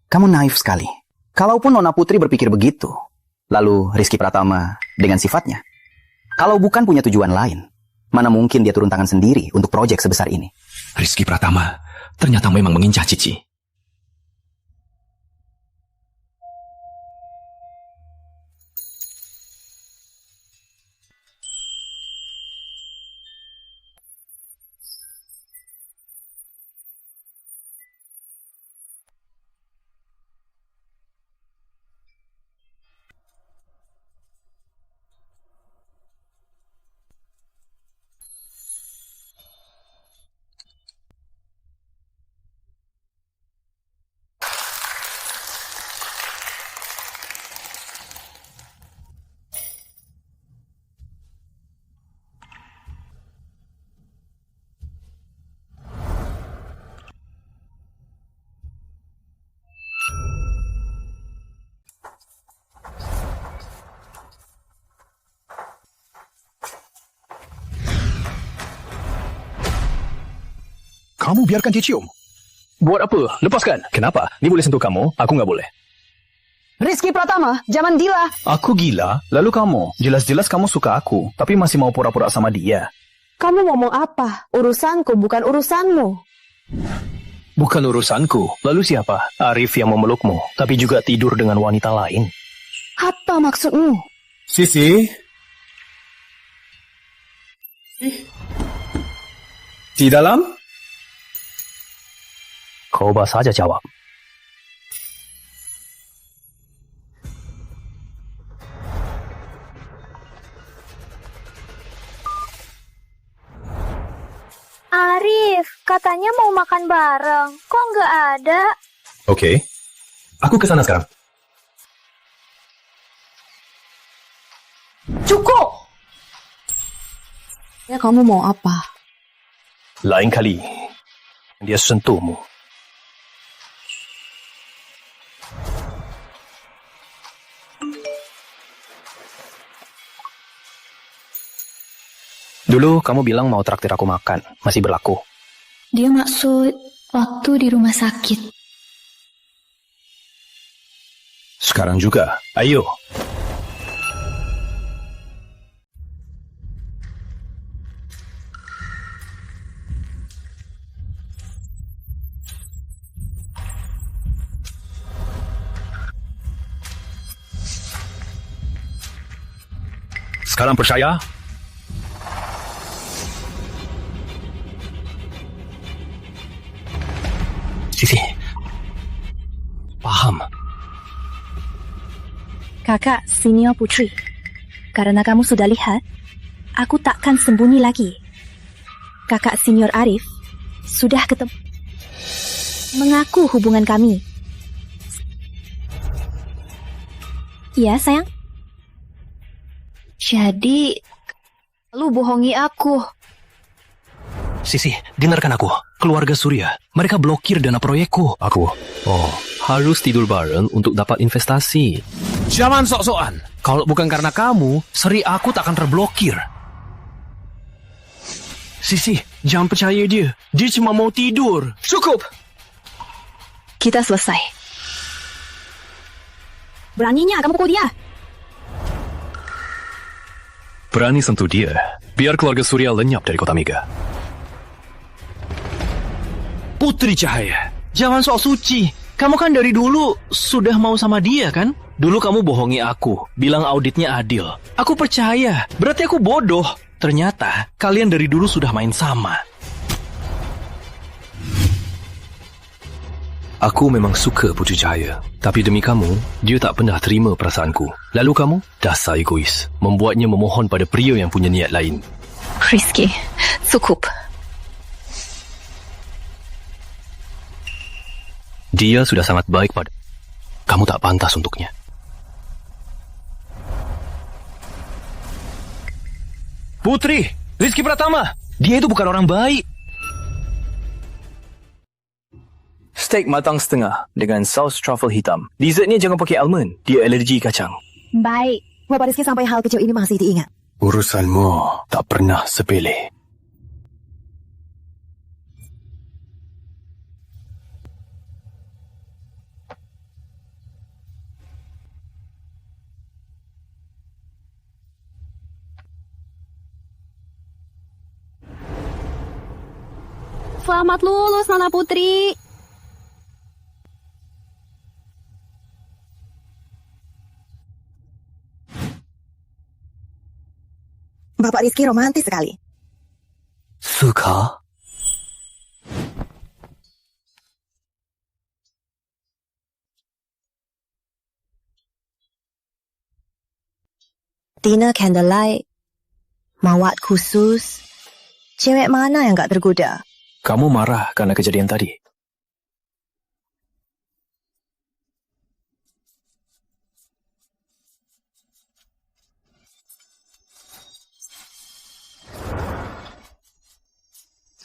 [SPEAKER 5] kamu naif sekali. Kalaupun Nona Putri berpikir begitu, lalu Rizky Pratama dengan sifatnya, kalau bukan punya tujuan lain, mana mungkin dia turun tangan sendiri untuk proyek sebesar ini?
[SPEAKER 9] Rizky Pratama ternyata memang mengincar Cici.
[SPEAKER 12] Kamu biarkan dia cium.
[SPEAKER 8] Buat apa? Lepaskan. Kenapa? Dia boleh sentuh kamu, aku nggak boleh.
[SPEAKER 3] Rizky Pratama, jangan gila.
[SPEAKER 8] Aku gila? Lalu kamu? Jelas-jelas kamu suka aku, tapi masih mau pura-pura sama dia.
[SPEAKER 3] Kamu ngomong apa? Urusanku bukan urusanmu.
[SPEAKER 8] Bukan urusanku. Lalu siapa? Arif yang memelukmu, tapi juga tidur dengan wanita lain.
[SPEAKER 3] Apa maksudmu?
[SPEAKER 13] Sisi? Di dalam?
[SPEAKER 8] Kau bahas saja jawab.
[SPEAKER 14] Arif, katanya mau makan bareng. Kok nggak ada?
[SPEAKER 11] Oke. Aku ke sana sekarang.
[SPEAKER 3] Cukup! Ya kamu mau apa?
[SPEAKER 8] Lain kali, dia sentuhmu. Dulu kamu bilang mau traktir aku makan, masih berlaku.
[SPEAKER 6] Dia maksud waktu di rumah sakit.
[SPEAKER 8] Sekarang juga, ayo. Sekarang percaya? Sisi, paham.
[SPEAKER 6] Kakak senior Putri, karena kamu sudah lihat, aku takkan sembunyi lagi. Kakak senior Arif sudah ketemu. Mengaku hubungan kami. Ya, sayang?
[SPEAKER 4] Jadi, lu bohongi aku.
[SPEAKER 10] Sisi, dengarkan aku. Keluarga Surya, mereka blokir dana proyekku.
[SPEAKER 1] Harus tidur bareng untuk dapat investasi.
[SPEAKER 10] Jangan sok-sokan. Kalau bukan karena kamu, seri aku tak akan terblokir. Sisi, jangan percaya dia. Dia cuma mau tidur.
[SPEAKER 4] Cukup. Kita selesai.
[SPEAKER 6] Beraninya kamu pukul dia.
[SPEAKER 10] Berani sentuh dia. Biar keluarga Surya lenyap dari kota Mega. Putri Cahaya, jangan sok suci. Kamu kan dari dulu sudah mau sama dia kan? Dulu kamu bohongi aku, bilang auditnya adil. Aku percaya, berarti aku bodoh. Ternyata kalian dari dulu sudah main sama.
[SPEAKER 1] Aku memang suka Putri Cahaya, tapi demi kamu, dia tak pernah terima perasaanku. Lalu kamu, dasar egois, membuatnya memohon pada pria yang punya niat lain.
[SPEAKER 4] Rizky, cukup.
[SPEAKER 1] Dia sudah sangat baik pada kamu, tak pantas untuknya.
[SPEAKER 10] Putri, Rizky Pratama, dia itu bukan orang baik. Steak matang setengah dengan saus truffle hitam. Dessertnya jangan pakai almond, dia alergi kacang.
[SPEAKER 6] Baik, Bapak Rizky sampai hal kecil ini masih diingat.
[SPEAKER 10] Urusanmu tak pernah sepele.
[SPEAKER 6] Selamat lulus, Nana Putri. Bapak Rizky romantis sekali.
[SPEAKER 10] Suka?
[SPEAKER 6] Dinner candlelight, mawat khusus. Cewek mana yang gak tergoda?
[SPEAKER 10] Kamu marah karena kejadian tadi?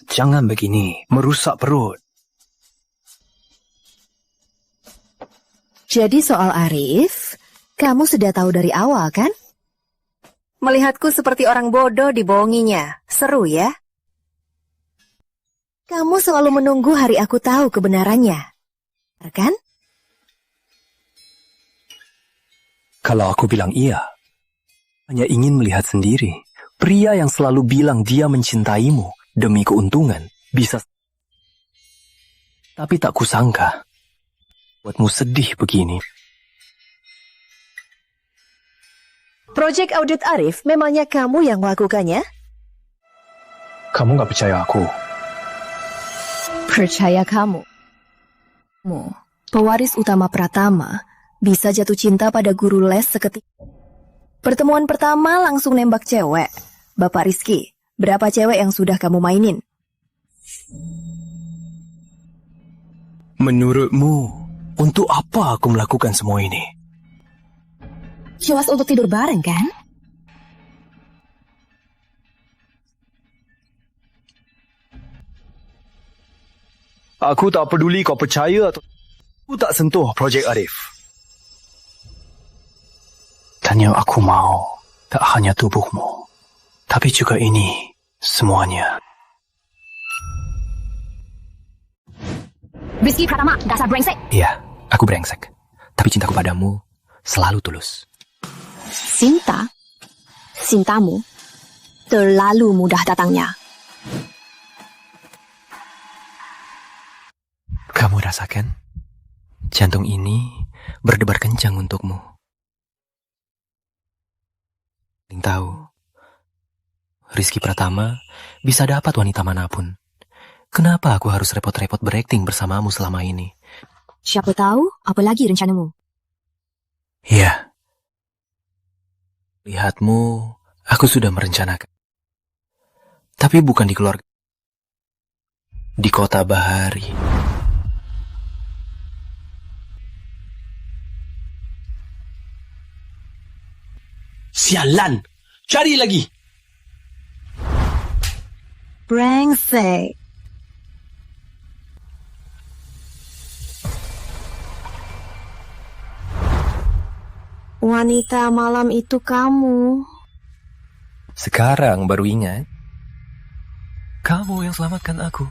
[SPEAKER 10] Jangan begini, merusak perut.
[SPEAKER 6] Jadi soal Arif, kamu sudah tahu dari awal kan? Melihatku seperti orang bodoh dibohonginya. Seru ya? Kamu selalu menunggu hari aku tahu kebenarannya. Kan?
[SPEAKER 10] Kalau aku bilang iya, hanya ingin melihat sendiri. Pria yang selalu bilang dia mencintaimu demi keuntungan, bisa. Tapi tak kusangka, buatmu sedih begini.
[SPEAKER 6] Project audit Arif, memangnya kamu yang melakukannya?
[SPEAKER 10] Kamu gak percaya aku?
[SPEAKER 4] Percaya kamu. Pewaris utama Pratama bisa jatuh cinta pada guru les seketika.
[SPEAKER 6] Pertemuan pertama langsung nembak cewek. Bapak Rizky, berapa cewek yang sudah kamu mainin?
[SPEAKER 10] Menurutmu, untuk apa aku melakukan semua ini?
[SPEAKER 6] Jelas untuk tidur bareng kan?
[SPEAKER 10] Aku tak peduli kau percaya atau... Aku tak sentuh projek Arif. Dan yang aku mau, tak hanya tubuhmu, tapi juga ini, semuanya.
[SPEAKER 6] Rizky Pratama, dasar brengsek.
[SPEAKER 10] Iya, aku brengsek. Tapi cintaku padamu selalu tulus.
[SPEAKER 6] Cinta? Cintamu terlalu mudah datangnya.
[SPEAKER 10] Kamu rasakan? Jantung ini berdebar kencang untukmu. Ingin tahu, Rizky Pratama bisa dapat wanita manapun. Kenapa aku harus repot-repot berakting bersamamu selama ini?
[SPEAKER 6] Siapa tahu, apa lagi rencanamu?
[SPEAKER 10] Iya. Lihatmu, aku sudah merencanakan. Tapi bukan di keluarga. Di kota Bahari.
[SPEAKER 19] Sialan! Cari lagi.
[SPEAKER 6] Brengsek. Wanita malam itu kamu.
[SPEAKER 11] Sekarang baru ingat. Kamu yang selamatkan aku.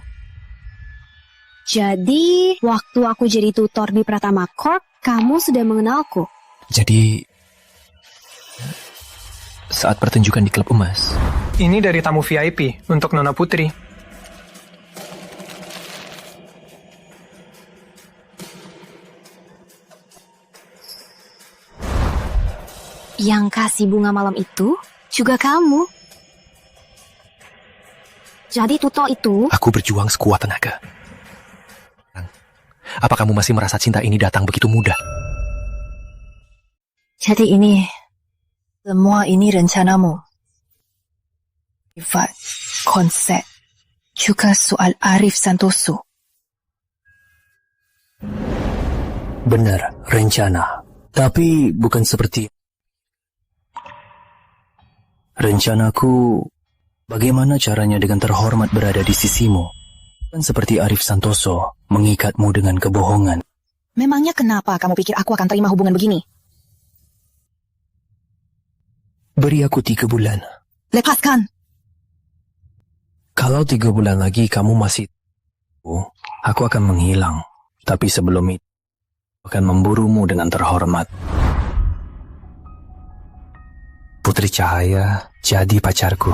[SPEAKER 6] Jadi, waktu aku jadi tutor di Pratama Corp, kamu sudah mengenalku.
[SPEAKER 10] Jadi, saat pertunjukan di Klub Emas.
[SPEAKER 2] Ini dari tamu VIP untuk Nona Putri.
[SPEAKER 6] Yang kasih bunga malam itu juga kamu. Jadi tutor itu...
[SPEAKER 10] Aku berjuang sekuat tenaga. Apa kamu masih merasa cinta ini datang begitu mudah?
[SPEAKER 4] Jadi ini, semua ini rencanamu. Sifat, konsep, juga soal Arif Santoso.
[SPEAKER 10] Benar, rencana. Tapi bukan seperti... Rencanaku, bagaimana caranya dengan terhormat berada di sisimu? Kan seperti Arif Santoso, mengikatmu dengan kebohongan.
[SPEAKER 4] Memangnya kenapa kamu pikir aku akan terima hubungan begini?
[SPEAKER 10] Beri aku 3 bulan.
[SPEAKER 4] Lepaskan!
[SPEAKER 10] Kalau 3 bulan lagi kamu masih... aku akan menghilang. Tapi sebelum itu, akan memburumu dengan terhormat. Putri Cahaya jadi pacarku.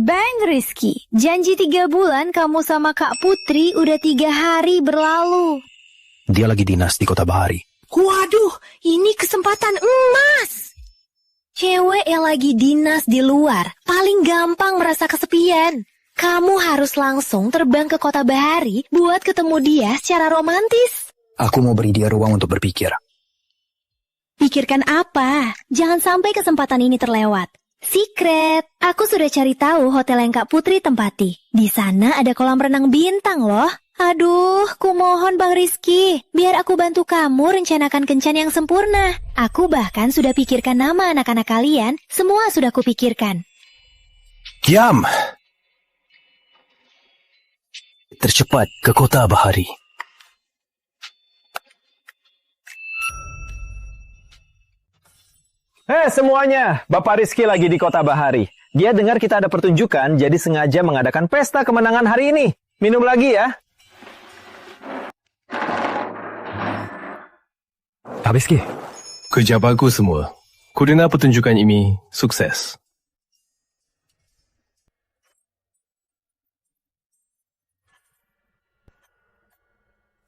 [SPEAKER 20] Bang Rizky, janji 3 bulan kamu sama Kak Putri udah 3 hari berlalu.
[SPEAKER 10] Dia lagi dinas di Kota Bahari.
[SPEAKER 20] Waduh, ini kesempatan emas. Cewek yang lagi dinas di luar paling gampang merasa kesepian. Kamu harus langsung terbang ke Kota Bahari buat ketemu dia secara romantis.
[SPEAKER 10] Aku mau beri dia ruang untuk berpikir.
[SPEAKER 20] Pikirkan apa? Jangan sampai kesempatan ini terlewat. Secret, aku sudah cari tahu hotel yang Kak Putri tempati. Di sana ada kolam renang bintang loh. Aduh, kumohon Bang Rizky, biar aku bantu kamu rencanakan kencan yang sempurna. Aku bahkan sudah pikirkan nama anak-anak kalian, semua sudah kupikirkan.
[SPEAKER 10] Diam! Tercepat ke Kota Bahari.
[SPEAKER 2] Hei semuanya, Bapak Rizky lagi di Kota Bahari. Dia dengar kita ada pertunjukan, jadi sengaja mengadakan pesta kemenangan hari ini. Minum lagi ya.
[SPEAKER 10] Rizky,
[SPEAKER 9] kerja bagus semua. Kurina pertunjukan ini sukses.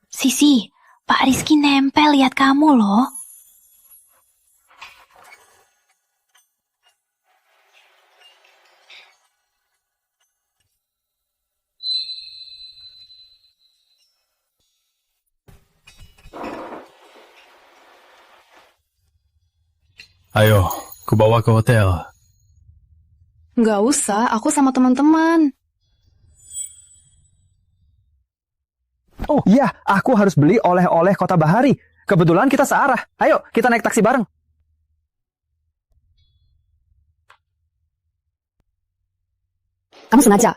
[SPEAKER 6] Sisi, Pak Rizky nempel lihat kamu loh.
[SPEAKER 12] Ayo, ku bawa ke hotel.
[SPEAKER 4] Nggak usah, aku sama teman-teman.
[SPEAKER 2] Oh iya, aku harus beli oleh-oleh Kota Bahari. Kebetulan kita searah. Ayo, kita naik taksi bareng.
[SPEAKER 4] Kamu sengaja?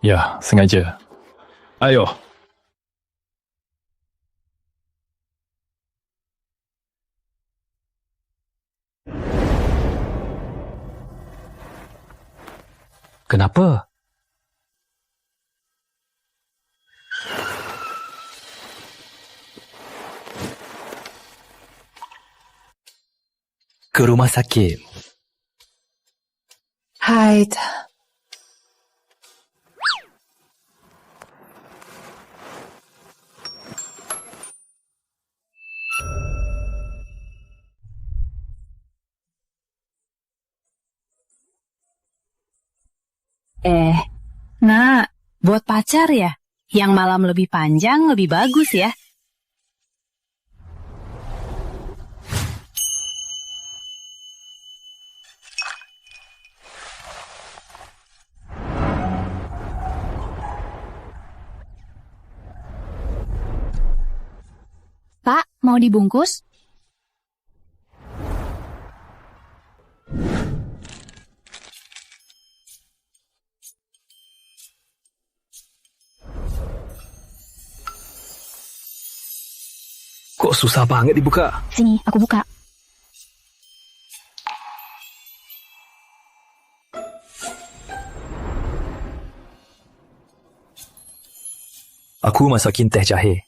[SPEAKER 12] Ya, sengaja. Ayo.
[SPEAKER 10] Kenapa?
[SPEAKER 11] Ke rumah sakit.
[SPEAKER 4] Haid.
[SPEAKER 21] Nak, buat pacar ya? Yang malam lebih panjang, lebih bagus ya? Mau dibungkus?
[SPEAKER 10] Kok susah banget dibuka?
[SPEAKER 6] Sini, aku buka.
[SPEAKER 11] Aku masakin teh jahe.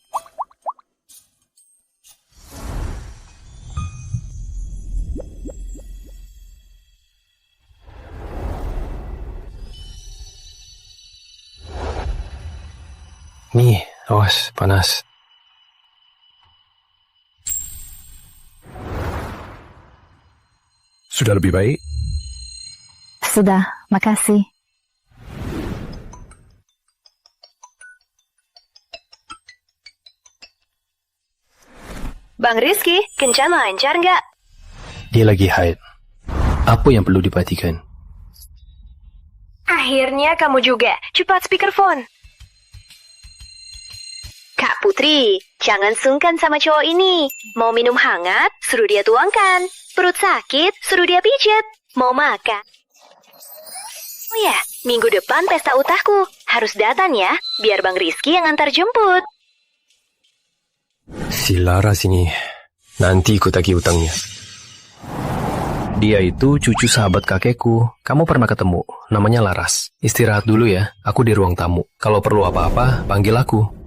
[SPEAKER 10] Nih, awas, panas.
[SPEAKER 16] Sudah lebih baik?
[SPEAKER 6] Sudah, makasih.
[SPEAKER 4] Bang Rizky, kencan lancar nggak?
[SPEAKER 10] Dia lagi haid. Apa yang perlu diperhatikan?
[SPEAKER 4] Akhirnya kamu juga. Cepat speakerphone. Kak Putri, jangan sungkan sama cowok ini. Mau minum hangat, suruh dia tuangkan. Perut sakit, suruh dia pijat. Mau makan. Oh ya, minggu depan pesta utahku. Harus datang ya, biar Bang Rizky yang antar jemput.
[SPEAKER 10] Si Laras ini, nanti ikut tagih utangnya. Dia itu cucu sahabat kakekku. Kamu pernah ketemu, namanya Laras. Istirahat dulu ya, aku di ruang tamu. Kalau perlu apa-apa, panggil aku.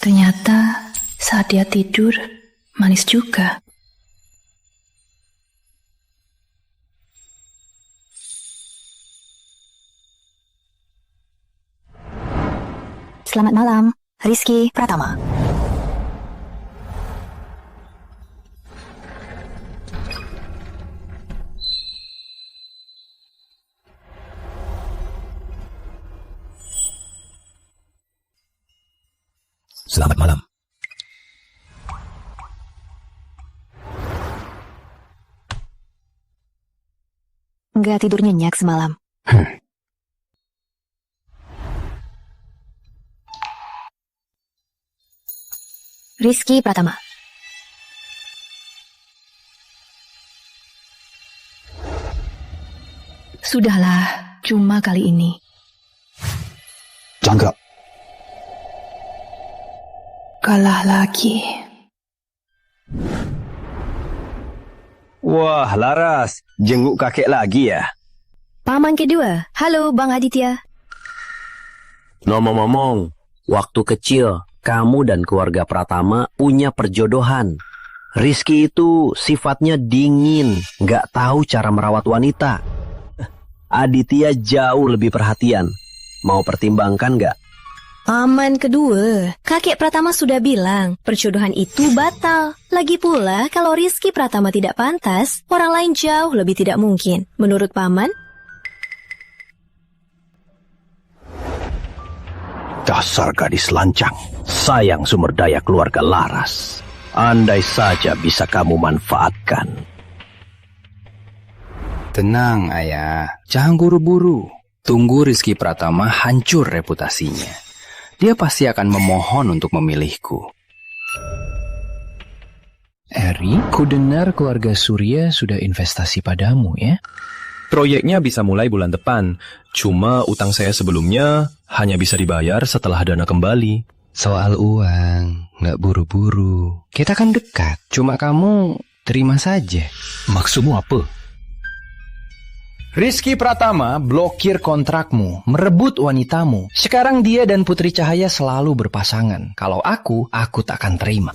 [SPEAKER 4] Ternyata saat dia tidur, manis juga.
[SPEAKER 6] Selamat malam, Rizky Pratama.
[SPEAKER 17] Selamat malam.
[SPEAKER 6] Nggak tidur nyenyak semalam. Rizky Pratama.
[SPEAKER 4] Sudahlah, cuma kali ini.
[SPEAKER 17] Jangga.
[SPEAKER 4] Kalah lagi.
[SPEAKER 5] Wah, Laras, jenguk kakek lagi ya?
[SPEAKER 6] Paman kedua. Halo, Bang Aditya.
[SPEAKER 15] Ngomong-ngomong, waktu kecil kamu dan keluarga Pratama punya perjodohan. Rizky itu sifatnya dingin, nggak tahu cara merawat wanita. Aditya jauh lebih perhatian. Mau pertimbangkan nggak?
[SPEAKER 6] Paman kedua, kakek Pratama sudah bilang perjodohan itu batal. Lagi pula kalau Rizky Pratama tidak pantas, orang lain jauh lebih tidak mungkin. Menurut Paman?
[SPEAKER 16] Dasar gadis lancang. Sayang sumber daya keluarga Laras. Andai saja bisa kamu manfaatkan.
[SPEAKER 1] Tenang, Ayah. Jangan buru-buru. Tunggu Rizky Pratama hancur reputasinya. Dia pasti akan memohon untuk memilihku.
[SPEAKER 10] Eri, ku dengar keluarga Surya sudah investasi padamu ya?
[SPEAKER 9] Proyeknya bisa mulai bulan depan. Cuma utang saya sebelumnya hanya bisa dibayar setelah dana kembali.
[SPEAKER 10] Soal uang, nggak buru-buru. Kita kan dekat, cuma kamu terima saja.
[SPEAKER 9] Maksudmu apa?
[SPEAKER 10] Rizky Pratama blokir kontrakmu, merebut wanitamu. Sekarang dia dan Putri Cahaya selalu berpasangan. Kalau aku tak akan terima.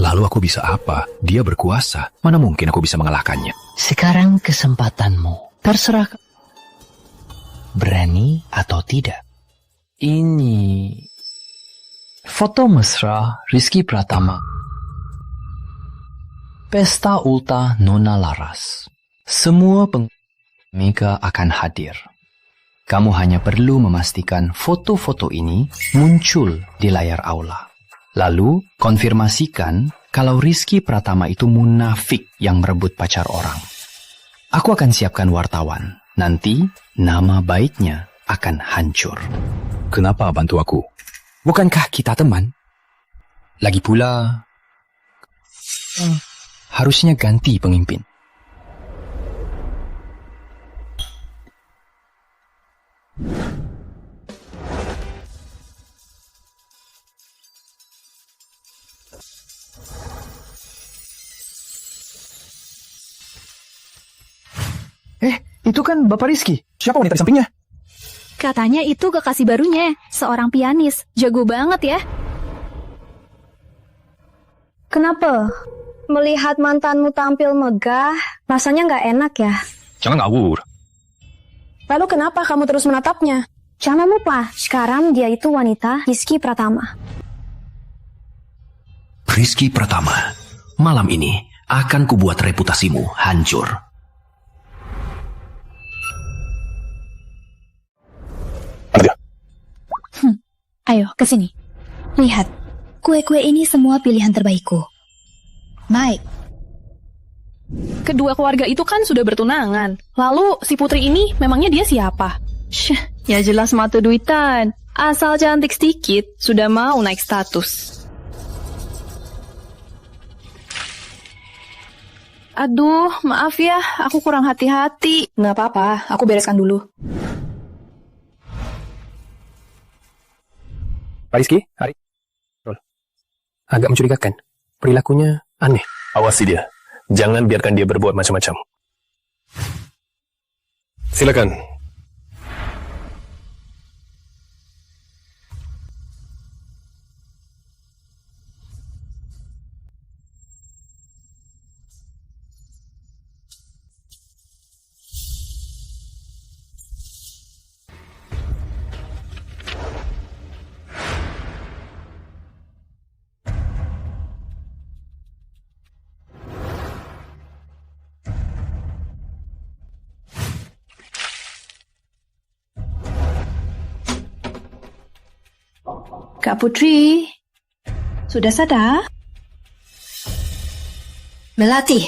[SPEAKER 9] Lalu aku bisa apa? Dia berkuasa. Mana mungkin aku bisa mengalahkannya?
[SPEAKER 15] Sekarang kesempatanmu.
[SPEAKER 10] Terserah. Berani atau tidak? Ini foto mesra Rizky Pratama. Pesta ulta Nona Laras. Semua Mega akan hadir. Kamu hanya perlu memastikan foto-foto ini muncul di layar aula. Lalu konfirmasikan kalau Rizky Pratama itu munafik yang merebut pacar orang. Aku akan siapkan wartawan. Nanti nama baiknya akan hancur.
[SPEAKER 8] Kenapa bantu aku?
[SPEAKER 10] Bukankah kita teman? Lagi pula, harusnya ganti pemimpin.
[SPEAKER 19] Itu kan Bapak Rizky. Siapa wanita di sampingnya?
[SPEAKER 6] Katanya itu kekasih barunya, seorang pianis. Jago banget ya.
[SPEAKER 3] Kenapa? Melihat mantanmu tampil megah, rasanya nggak enak ya?
[SPEAKER 8] Jangan ngawur.
[SPEAKER 3] Lalu kenapa kamu terus menatapnya? Jangan lupa, sekarang dia itu wanita Rizky Pratama.
[SPEAKER 15] Rizky Pratama, malam ini akan kubuat reputasimu hancur.
[SPEAKER 6] Ayo, kesini. Lihat, kue-kue ini semua pilihan terbaikku. Naik.
[SPEAKER 3] Kedua keluarga itu kan sudah bertunangan. Lalu si putri ini memangnya dia siapa? Ya jelas mata duitan. Asal cantik sedikit, sudah mau naik status. Aduh, maaf ya, aku kurang hati-hati. Nggak apa-apa, aku bereskan dulu.
[SPEAKER 2] Pak Rizky, hari agak mencurigakan. Perilakunya aneh.
[SPEAKER 9] Awasi dia. Jangan biarkan dia berbuat macam-macam. Silakan.
[SPEAKER 3] Kak Putri, sudah sadar?
[SPEAKER 20] Melati.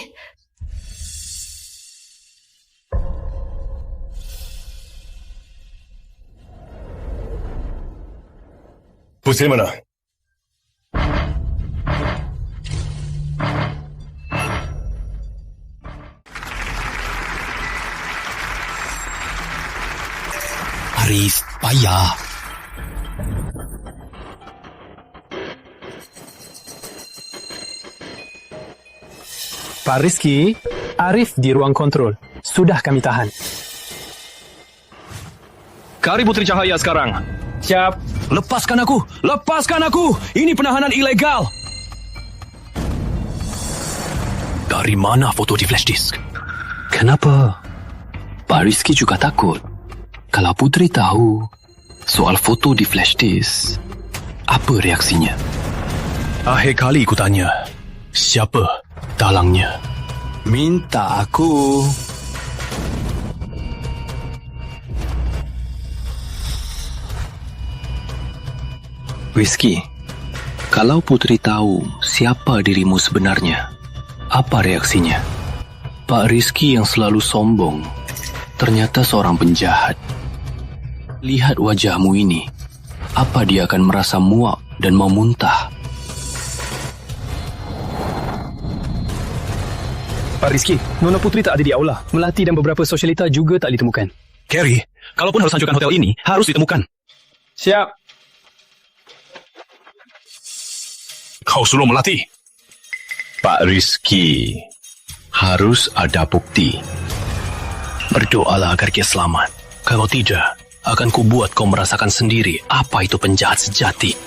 [SPEAKER 9] Putri mana?
[SPEAKER 15] Arif, payah.
[SPEAKER 2] Pak Rizky, Arif di ruang kontrol. Sudah kami tahan.
[SPEAKER 10] Kari Putri Cahaya sekarang.
[SPEAKER 2] Siap.
[SPEAKER 10] Lepaskan aku! Lepaskan aku! Ini penahanan ilegal! Dari mana foto di flash disk? Kenapa? Pak Rizky juga takut. Kalau Putri tahu soal foto di flash disk, apa reaksinya? Akhir kali ku tanya, siapa dalangnya? Minta aku. Rizky, kalau Putri tahu siapa dirimu sebenarnya, apa reaksinya? Pak Rizky yang selalu sombong, ternyata seorang penjahat. Lihat wajahmu ini, apa dia akan merasa muak dan mau muntah?
[SPEAKER 2] Pak Rizky, Nona Putri tak ada di aula. Melati dan beberapa sosialita juga tak ditemukan.
[SPEAKER 10] Carrie, kalaupun harus hancurkan hotel ini, harus ditemukan.
[SPEAKER 2] Siap.
[SPEAKER 10] Kau suruh Melati. Pak Rizky, harus ada bukti. Berdoalah agar dia selamat. Kalau tidak, akan kubuat kau merasakan sendiri apa itu penjahat sejati.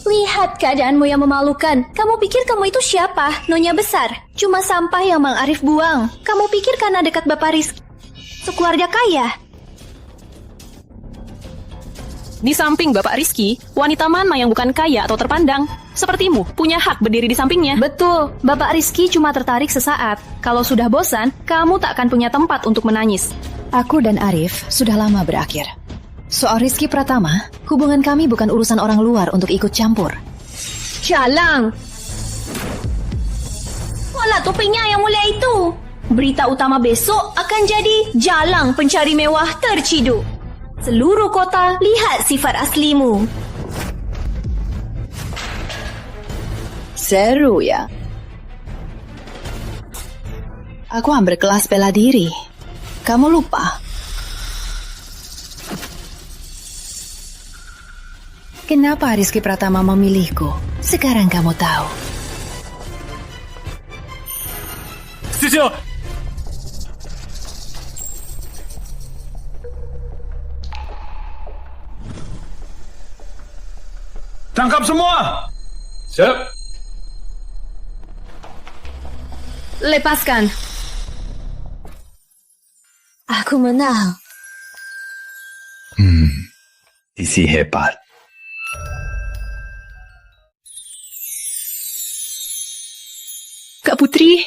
[SPEAKER 20] Lihat keadaanmu yang memalukan. Kamu pikir kamu itu siapa? Nyonya besar. Cuma sampah yang Mang Arif buang. Kamu pikir karena dekat Bapak Rizky, sekeluarga kaya?
[SPEAKER 18] Di samping Bapak Rizky, wanita mana yang bukan kaya atau terpandang? Sepertimu, punya hak berdiri di sampingnya.
[SPEAKER 3] Betul, Bapak Rizky cuma tertarik sesaat. Kalau sudah bosan, kamu tak akan punya tempat untuk menangis.
[SPEAKER 4] Aku dan Arif sudah lama berakhir. Soal Rizky Pratama, hubungan kami bukan urusan orang luar untuk ikut campur.
[SPEAKER 3] Jalang!
[SPEAKER 20] Pola topengnya yang mulia itu. Berita utama besok akan jadi Jalang pencari mewah terciduk. Seluruh kota lihat sifat aslimu.
[SPEAKER 4] Seru ya. Aku ambil kelas bela diri. Kamu lupa? Kenapa Rizky Pratama memilihku? Sekarang kamu tahu.
[SPEAKER 13] Sisyo!
[SPEAKER 12] Tangkap semua!
[SPEAKER 13] Siap.
[SPEAKER 3] Lepaskan.
[SPEAKER 20] Aku menang.
[SPEAKER 8] Sisi hebat.
[SPEAKER 3] Kak Putri.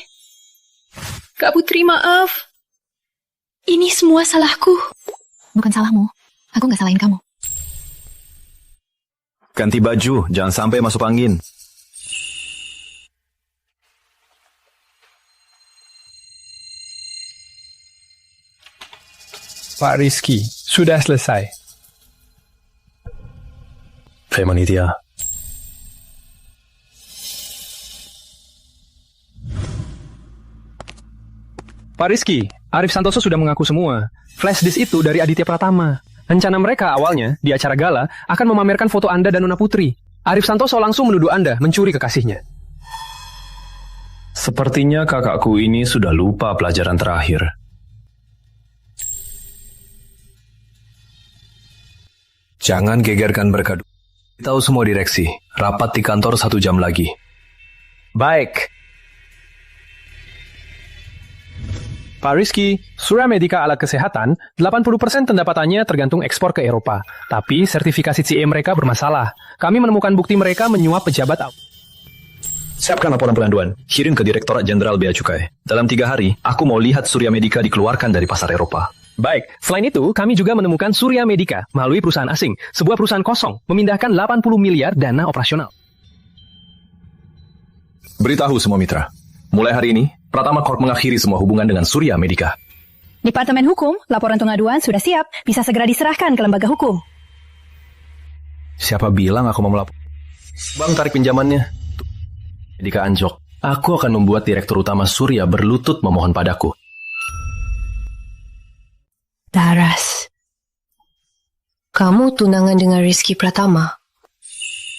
[SPEAKER 3] Kak Putri, maaf. Ini semua salahku.
[SPEAKER 4] Bukan salahmu. Aku nggak salahin kamu.
[SPEAKER 8] Ganti baju, jangan sampai masuk angin.
[SPEAKER 2] Pak Rizky, sudah selesai.
[SPEAKER 12] Femanitia.
[SPEAKER 2] Pak Rizky, Arif Santoso sudah mengaku semua. Flash disk itu dari Aditya Pratama. Rencana mereka awalnya, di acara gala, akan memamerkan foto Anda dan Nona Putri. Arif Santoso langsung menuduh Anda mencuri kekasihnya.
[SPEAKER 9] Sepertinya kakakku ini sudah lupa pelajaran terakhir. Jangan gegerkan mereka. Tahu semua direksi. Rapat di kantor 1 jam lagi.
[SPEAKER 2] Baik. Pak Rizky, Surya Medica alat kesehatan, 80% pendapatannya tergantung ekspor ke Eropa. Tapi sertifikasi CE mereka bermasalah. Kami menemukan bukti mereka menyuap pejabat.
[SPEAKER 8] Siapkan laporan pengaduan. Kirim ke Direktorat Jenderal Bea Cukai. Dalam 3 hari, aku mau lihat Surya Medica dikeluarkan dari pasar Eropa.
[SPEAKER 2] Baik, selain itu, kami juga menemukan Surya Medica melalui perusahaan asing. Sebuah perusahaan kosong, memindahkan 80 miliar dana operasional.
[SPEAKER 8] Beritahu semua mitra. Mulai hari ini, Pratama Corp mengakhiri semua hubungan dengan Surya Medica.
[SPEAKER 3] Departemen Hukum, laporan pengaduan sudah siap. Bisa segera diserahkan ke lembaga hukum.
[SPEAKER 9] Siapa bilang aku mau melapor?
[SPEAKER 8] Bang, tarik pinjamannya. Medica anjok. Aku akan membuat Direktur Utama Surya berlutut memohon padaku.
[SPEAKER 4] Laras, kamu tunangan dengan Rizky Pratama?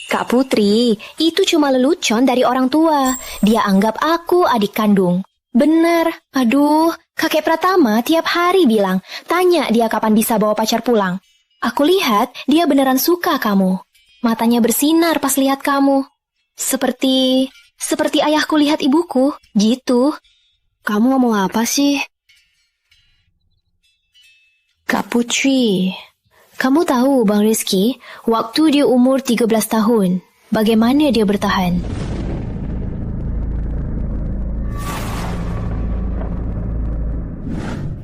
[SPEAKER 20] Kak Putri, itu cuma lelucon dari orang tua. Dia anggap aku adik kandung. Bener, aduh, kakek Pratama tiap hari bilang, tanya dia kapan bisa bawa pacar pulang. Aku lihat dia beneran suka kamu. Matanya bersinar pas lihat kamu. Seperti ayahku lihat ibuku, gitu.
[SPEAKER 4] Kamu ngomong apa sih?
[SPEAKER 20] Kak Putri, kamu tahu Bang Rizky, waktu dia umur 13 tahun, bagaimana dia bertahan?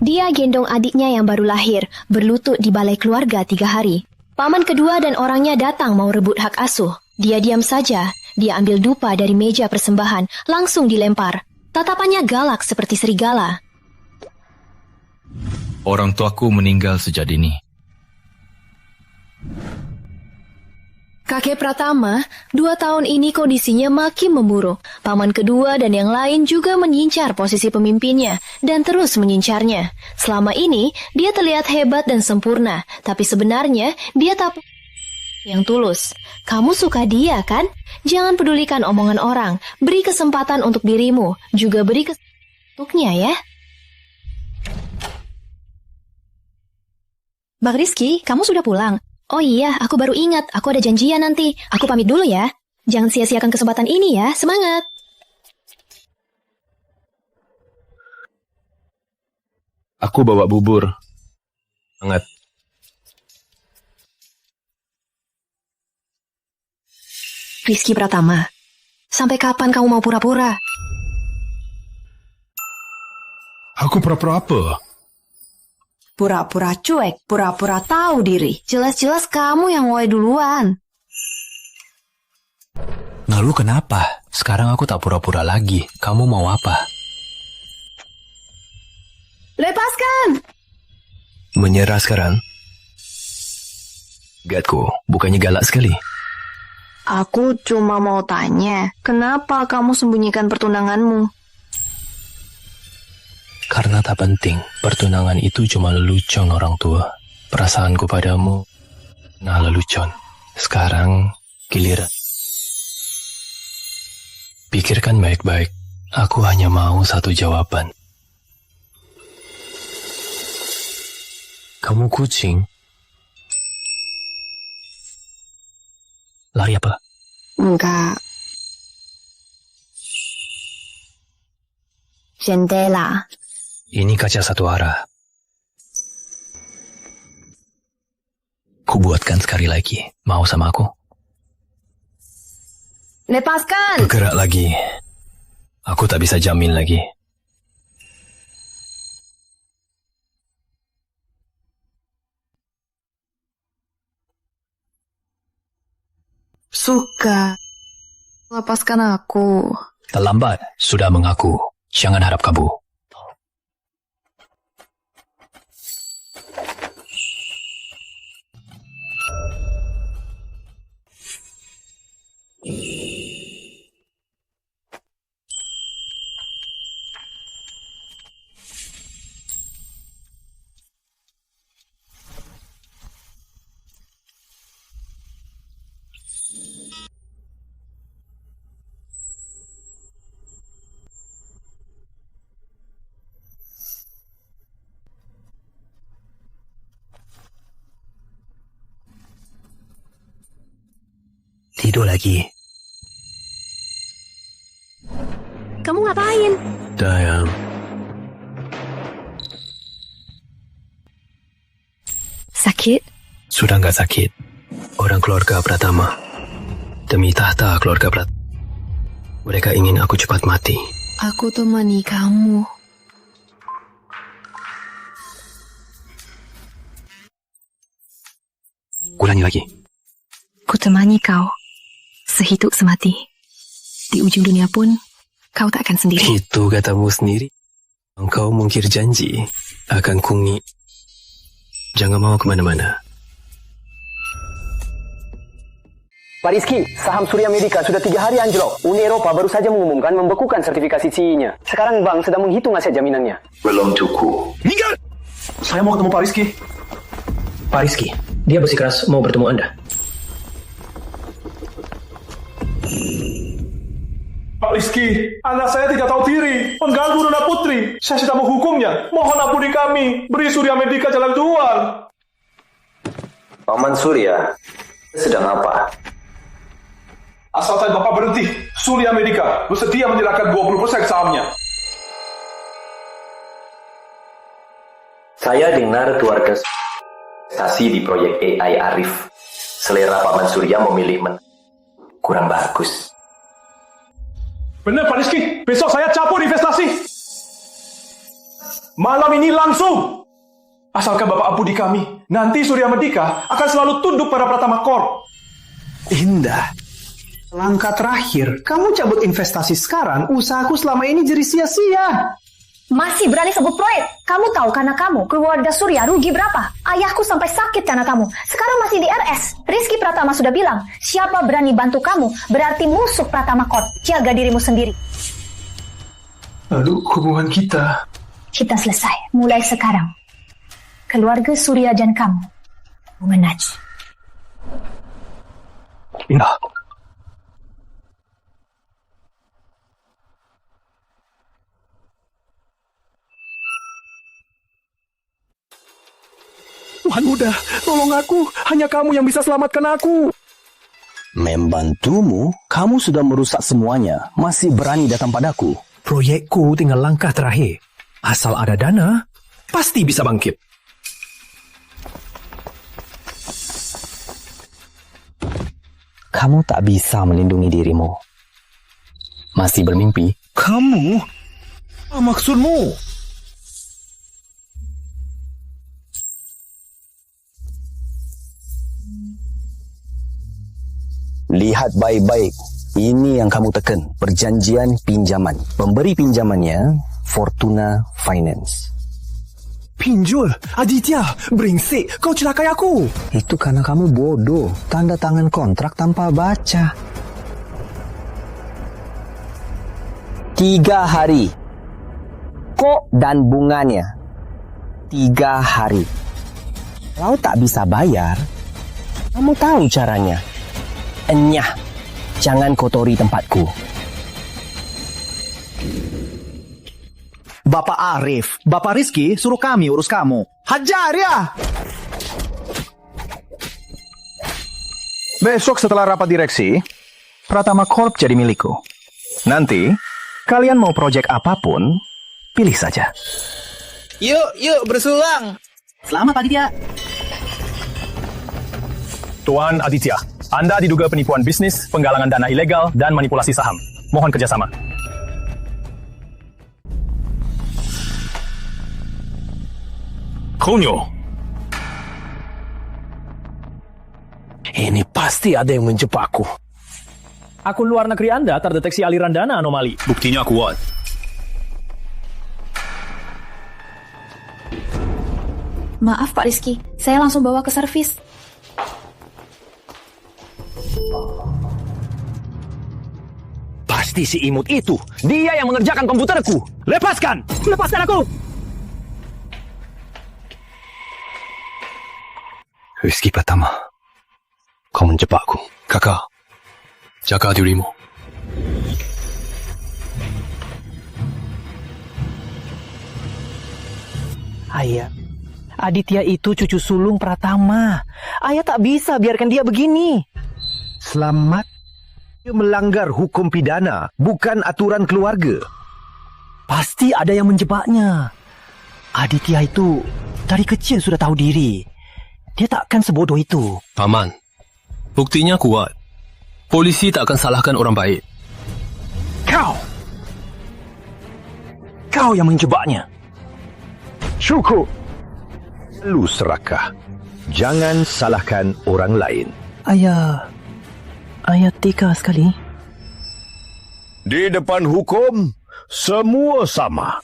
[SPEAKER 20] Dia gendong adiknya yang baru lahir, berlutut di balai keluarga 3 hari. Paman kedua dan orangnya datang mau rebut hak asuh. Dia diam saja, dia ambil dupa dari meja persembahan, langsung dilempar. Tatapannya galak seperti serigala.
[SPEAKER 1] Orang tuaku meninggal sejak dini.
[SPEAKER 20] Kakek Pratama, 2 tahun ini kondisinya makin memburuk. Paman kedua dan yang lain juga mengincar posisi pemimpinnya dan terus mengincarnya. Selama ini, dia terlihat hebat dan sempurna, tapi sebenarnya dia tak yang tulus. Kamu suka dia, kan? Jangan pedulikan omongan orang. Beri kesempatan untuk dirimu, juga beri kesempatan untuknya ya.
[SPEAKER 3] Bang Rizky, kamu sudah pulang?
[SPEAKER 20] Oh iya, aku baru ingat. Aku ada janjian nanti. Aku pamit dulu ya. Jangan sia-siakan kesempatan ini ya. Semangat!
[SPEAKER 9] Aku bawa bubur. Hangat.
[SPEAKER 4] Rizky Pratama, sampai kapan kamu mau pura-pura?
[SPEAKER 12] Aku pura-pura apa?
[SPEAKER 3] Pura-pura cuek, pura-pura tahu diri. Jelas-jelas kamu yang mulai duluan.
[SPEAKER 10] Lalu kenapa? Sekarang aku tak pura-pura lagi. Kamu mau apa?
[SPEAKER 3] Lepaskan!
[SPEAKER 10] Menyerah sekarang? Gatku, bukannya galak sekali.
[SPEAKER 4] Aku cuma mau tanya, kenapa kamu sembunyikan pertunanganmu?
[SPEAKER 10] Karena tak penting, pertunangan itu cuma lelucon orang tua. Perasaanku padamu, lelucon. Sekarang, giliran. Pikirkan baik-baik, aku hanya mau satu jawaban. Kamu kucing? Lari apa?
[SPEAKER 4] Enggak. Jendela.
[SPEAKER 10] Ini kaca satu arah. Kubuatkan sekali lagi. Mau sama aku?
[SPEAKER 3] Lepaskan!
[SPEAKER 10] Bergerak lagi. Aku tak bisa jamin lagi.
[SPEAKER 4] Suka. Lepaskan aku.
[SPEAKER 10] Terlambat. Sudah mengaku. Jangan harap kabur. Tidur lagi.
[SPEAKER 3] Kamu ngapain?
[SPEAKER 10] Dayang.
[SPEAKER 4] Sakit?
[SPEAKER 10] Sudah nggak sakit. Orang keluarga Pratama. Demi tahta keluarga Pratama. Mereka ingin aku cepat mati.
[SPEAKER 4] Aku temani kamu.
[SPEAKER 10] Ulangi lagi.
[SPEAKER 4] Ku temani kau. Sehidup semati. Di ujung dunia pun, kau tak akan sendiri.
[SPEAKER 10] Itu katamu sendiri. Engkau mungkir janji akan kungi. Jangan mau kemana-mana.
[SPEAKER 2] Pak Rizky, saham Surya Medica sudah 3 hari anjlok. Uni Eropa baru saja mengumumkan membekukan sertifikasi CI-nya. Sekarang bank sedang menghitung aset jaminannya.
[SPEAKER 15] Belum cukup.
[SPEAKER 12] Minggat! Saya mau ketemu Pak Rizky.
[SPEAKER 10] Pak Rizky, dia bersikeras mau bertemu Anda.
[SPEAKER 12] Pak Rizky, anak saya tidak tahu diri, mengganggu Nona Putri. Saya sudah menghukumnya. Mohon ampuni kami, beri Surya Medica jalan keluar.
[SPEAKER 15] Paman Surya, sedang apa?
[SPEAKER 12] Asalkan Bapak berhenti, Surya Medica bersedia menyerahkan 20% sahamnya.
[SPEAKER 15] Saya dengar keluarga investasi di proyek AI Arif. Selera Paman Surya memilih kurang bagus.
[SPEAKER 12] Benar Pak Rizky, besok saya cabut investasi. Malam ini langsung. Asalkan Bapak ampuni kami, nanti Surya Medica akan selalu tunduk pada Pratama Corp.
[SPEAKER 2] Indah. Langkah terakhir, kamu cabut investasi sekarang, usahaku selama ini jadi sia-sia.
[SPEAKER 3] Masih berani sebut proyek? Kamu tahu karena kamu, keluarga Surya rugi berapa? Ayahku sampai sakit karena kamu. Sekarang masih di RS. Rizky Pratama sudah bilang, siapa berani bantu kamu, berarti musuh Pratama Corp. Jaga dirimu sendiri.
[SPEAKER 12] Lalu hubungan kita?
[SPEAKER 3] Kita selesai, mulai sekarang. Keluarga Surya dan kamu mengaji.
[SPEAKER 10] Indah.
[SPEAKER 12] Tuhan muda, tolong aku. Hanya kamu yang bisa selamatkan aku.
[SPEAKER 5] Membantumu? Kamu sudah merusak semuanya. Masih berani datang padaku?
[SPEAKER 17] Proyekku tinggal langkah terakhir. Asal ada dana, pasti bisa bangkit.
[SPEAKER 5] kamu tak bisa melindungi dirimu. Masih bermimpi?
[SPEAKER 17] Kamu? Apa maksudmu?
[SPEAKER 5] Lihat baik-baik. Ini yang kamu tekan. Perjanjian pinjaman. Pemberi pinjamannya Fortuna Finance.
[SPEAKER 12] Pinjol? Aditya, brengsek. Kau celakai aku.
[SPEAKER 5] Itu karena kamu bodoh. Tanda tangan kontrak tanpa baca. 3 hari. Kok dan bunganya. 3 hari. Kalau tak bisa bayar, kamu tahu caranya. Enyah, jangan kotori tempatku.
[SPEAKER 17] Bapak Arif, Bapak Rizky suruh kami urus kamu. Hajar ya!
[SPEAKER 7] Besok setelah rapat direksi, Pratama Corp jadi milikku. Nanti, kalian mau proyek apapun, pilih saja.
[SPEAKER 1] Yuk bersulang.
[SPEAKER 17] Selamat Aditya.
[SPEAKER 12] Tuan Aditya, Anda diduga penipuan bisnis, penggalangan dana ilegal, dan manipulasi saham. Mohon kerjasama. Konyo.
[SPEAKER 16] Ini pasti ada yang menjebakku.
[SPEAKER 12] Akun luar negeri Anda terdeteksi aliran dana anomali.
[SPEAKER 8] Buktinya kuat.
[SPEAKER 3] Maaf Pak Rizky, saya langsung bawa ke servis.
[SPEAKER 16] Pasti si imut itu. Dia yang mengerjakan komputerku. Lepaskan! Lepaskan aku!
[SPEAKER 10] Rizky Pratama, kau menjebakku.
[SPEAKER 8] Kakak, jaga dirimu.
[SPEAKER 17] Ayah, Aditya itu cucu sulung Pratama. Ayah tak bisa biarkan dia begini.
[SPEAKER 16] Selamat. Dia melanggar hukum pidana, bukan aturan keluarga.
[SPEAKER 17] Pasti ada yang menjebaknya. Aditya itu dari kecil sudah tahu diri. Dia takkan sebodoh itu.
[SPEAKER 8] Paman, buktinya kuat. Polisi tak akan salahkan orang baik.
[SPEAKER 16] Kau yang menjebaknya. Syukur. Lu serakah. Jangan salahkan orang lain.
[SPEAKER 17] Ayah tega sekali.
[SPEAKER 16] Di depan hukum, semua sama.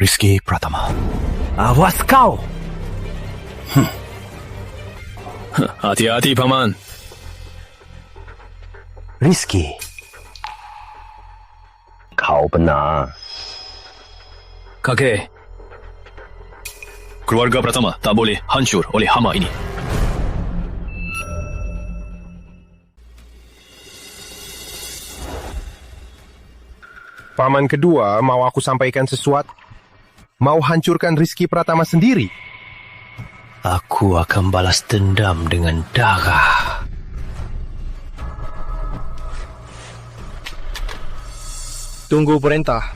[SPEAKER 10] Rizky Pratama.
[SPEAKER 17] Awas kau!
[SPEAKER 8] Hati-hati, Paman.
[SPEAKER 16] Rizky, kau benar.
[SPEAKER 8] Kakek, keluarga Pratama tak boleh hancur oleh hama ini.
[SPEAKER 9] Paman kedua mau aku sampaikan sesuatu. Mau hancurkan Rizky Pratama sendiri.
[SPEAKER 16] Aku akan balas dendam dengan darah.
[SPEAKER 9] Tunggu perintah.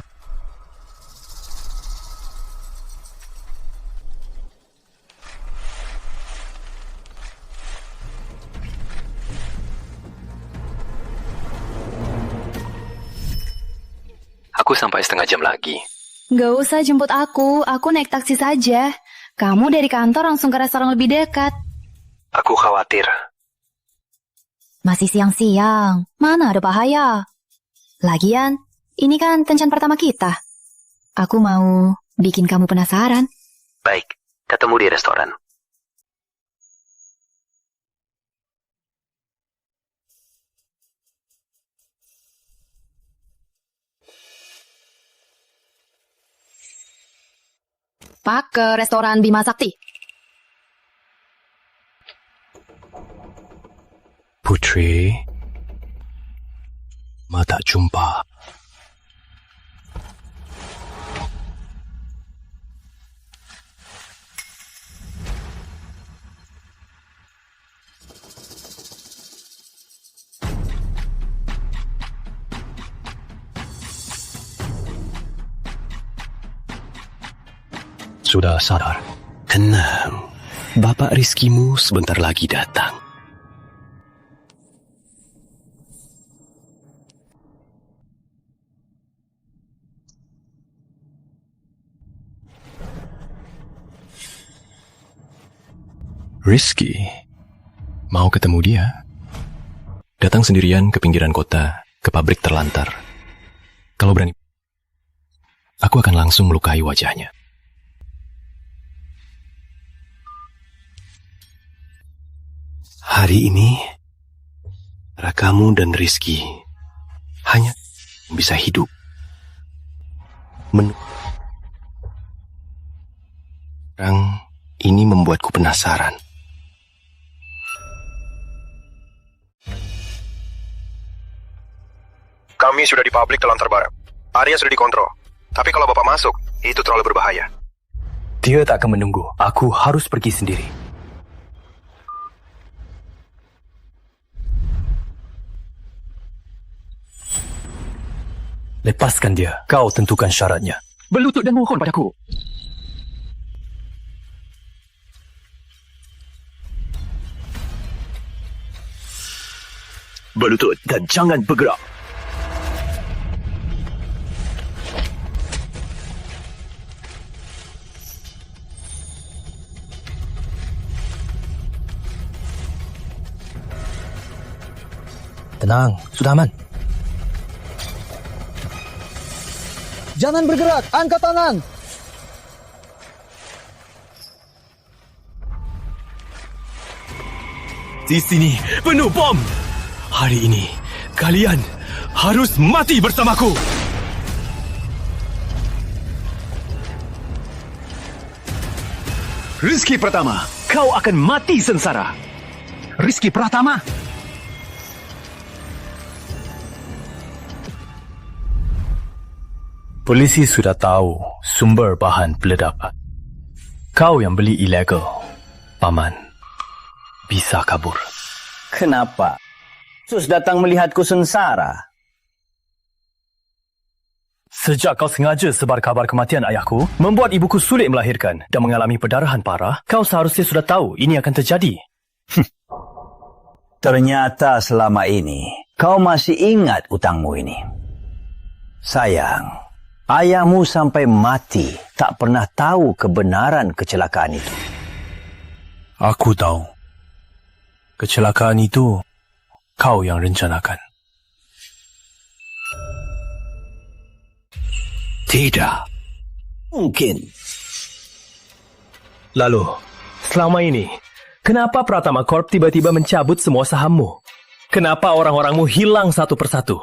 [SPEAKER 10] Aku sampai setengah jam lagi.
[SPEAKER 4] Gak usah jemput aku naik taksi saja. Kamu dari kantor langsung ke restoran lebih dekat.
[SPEAKER 10] Aku khawatir.
[SPEAKER 6] Masih siang-siang, mana ada bahaya. Lagian, ini kan kencan pertama kita. Aku mau bikin kamu penasaran.
[SPEAKER 10] Baik, ketemu di restoran.
[SPEAKER 4] Pak, ke restoran Bima Sakti.
[SPEAKER 10] Putri, mata jumpa. Sudah sadar? Tenang, Bapak Rizkimu sebentar lagi datang. Rizky? Mau ketemu dia? Datang sendirian ke pinggiran kota, ke pabrik terlantar. Kalau berani, aku akan langsung melukai wajahnya. Hari ini, antara kamu dan Rizky hanya bisa hidup. Sekarang ini membuatku penasaran.
[SPEAKER 7] Kami sudah di pabrik Telantar Barat. Area sudah dikontrol. Tapi kalau Bapak masuk, itu terlalu berbahaya.
[SPEAKER 10] Dia tak akan menunggu. Aku harus pergi sendiri. Lepaskan dia. Kau tentukan syaratnya.
[SPEAKER 12] Berlutut dan mohon padaku.
[SPEAKER 16] Berlutut dan jangan bergerak.
[SPEAKER 17] Tenang, sudah aman.
[SPEAKER 14] Jangan bergerak, angkat tangan.
[SPEAKER 10] Di sini penuh bom. Hari ini, kalian harus mati bersamaku.
[SPEAKER 12] Rizky Pratama, kau akan mati sengsara.
[SPEAKER 17] Rizky Pratama?
[SPEAKER 10] Polisi sudah tahu sumber bahan peledakan. Kau yang beli ilegal, Paman, bisa kabur.
[SPEAKER 5] Kenapa? Sus datang melihatku sengsara.
[SPEAKER 10] Sejak kau sengaja sebar kabar kematian ayahku, membuat ibuku sulit melahirkan dan mengalami perdarahan parah, kau seharusnya sudah tahu ini akan terjadi.
[SPEAKER 15] Ternyata selama ini, kau masih ingat utangmu ini. Sayang, ayahmu sampai mati tak pernah tahu kebenaran kecelakaan itu.
[SPEAKER 10] Aku tahu. Kecelakaan itu kau yang rencanakan.
[SPEAKER 15] Tidak mungkin.
[SPEAKER 10] Lalu, selama ini, kenapa Pratama Corp tiba-tiba mencabut semua sahammu? Kenapa orang-orangmu hilang satu persatu?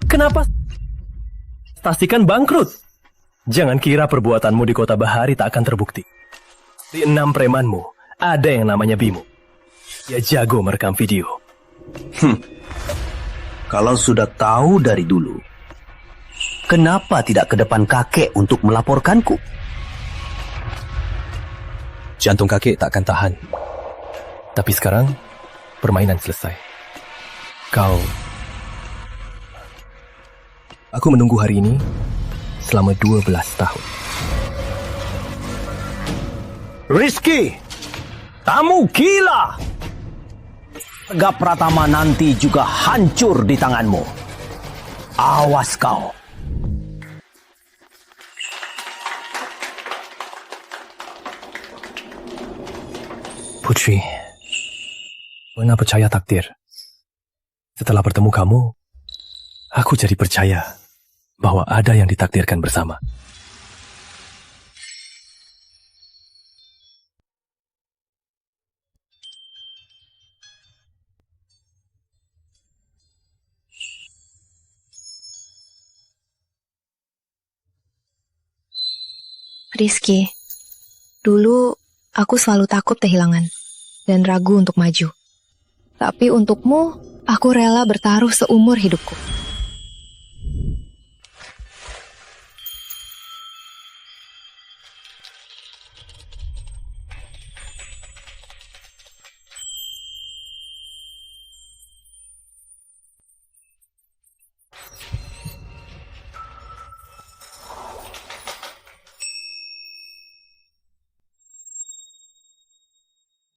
[SPEAKER 10] Kenapa pastikan bangkrut? Jangan kira perbuatanmu di Kota Bahari tak akan terbukti. Di 6 premanmu, ada yang namanya Bimo. Dia jago merekam video.
[SPEAKER 15] Kalau sudah tahu dari dulu, kenapa tidak ke depan kakek untuk melaporkanku?
[SPEAKER 10] Jantung kakek tak akan tahan. Tapi sekarang, permainan selesai. Aku menunggu hari ini selama 12 tahun.
[SPEAKER 17] Rizky, kamu gila! Harga Pratama nanti juga hancur di tanganmu. Awas kau.
[SPEAKER 10] Putri, pernah percaya takdir. Setelah bertemu kamu, aku jadi percaya bahwa ada yang ditakdirkan bersama.
[SPEAKER 4] Rizky, dulu aku selalu takut kehilangan dan ragu untuk maju. Tapi untukmu, aku rela bertaruh seumur hidupku.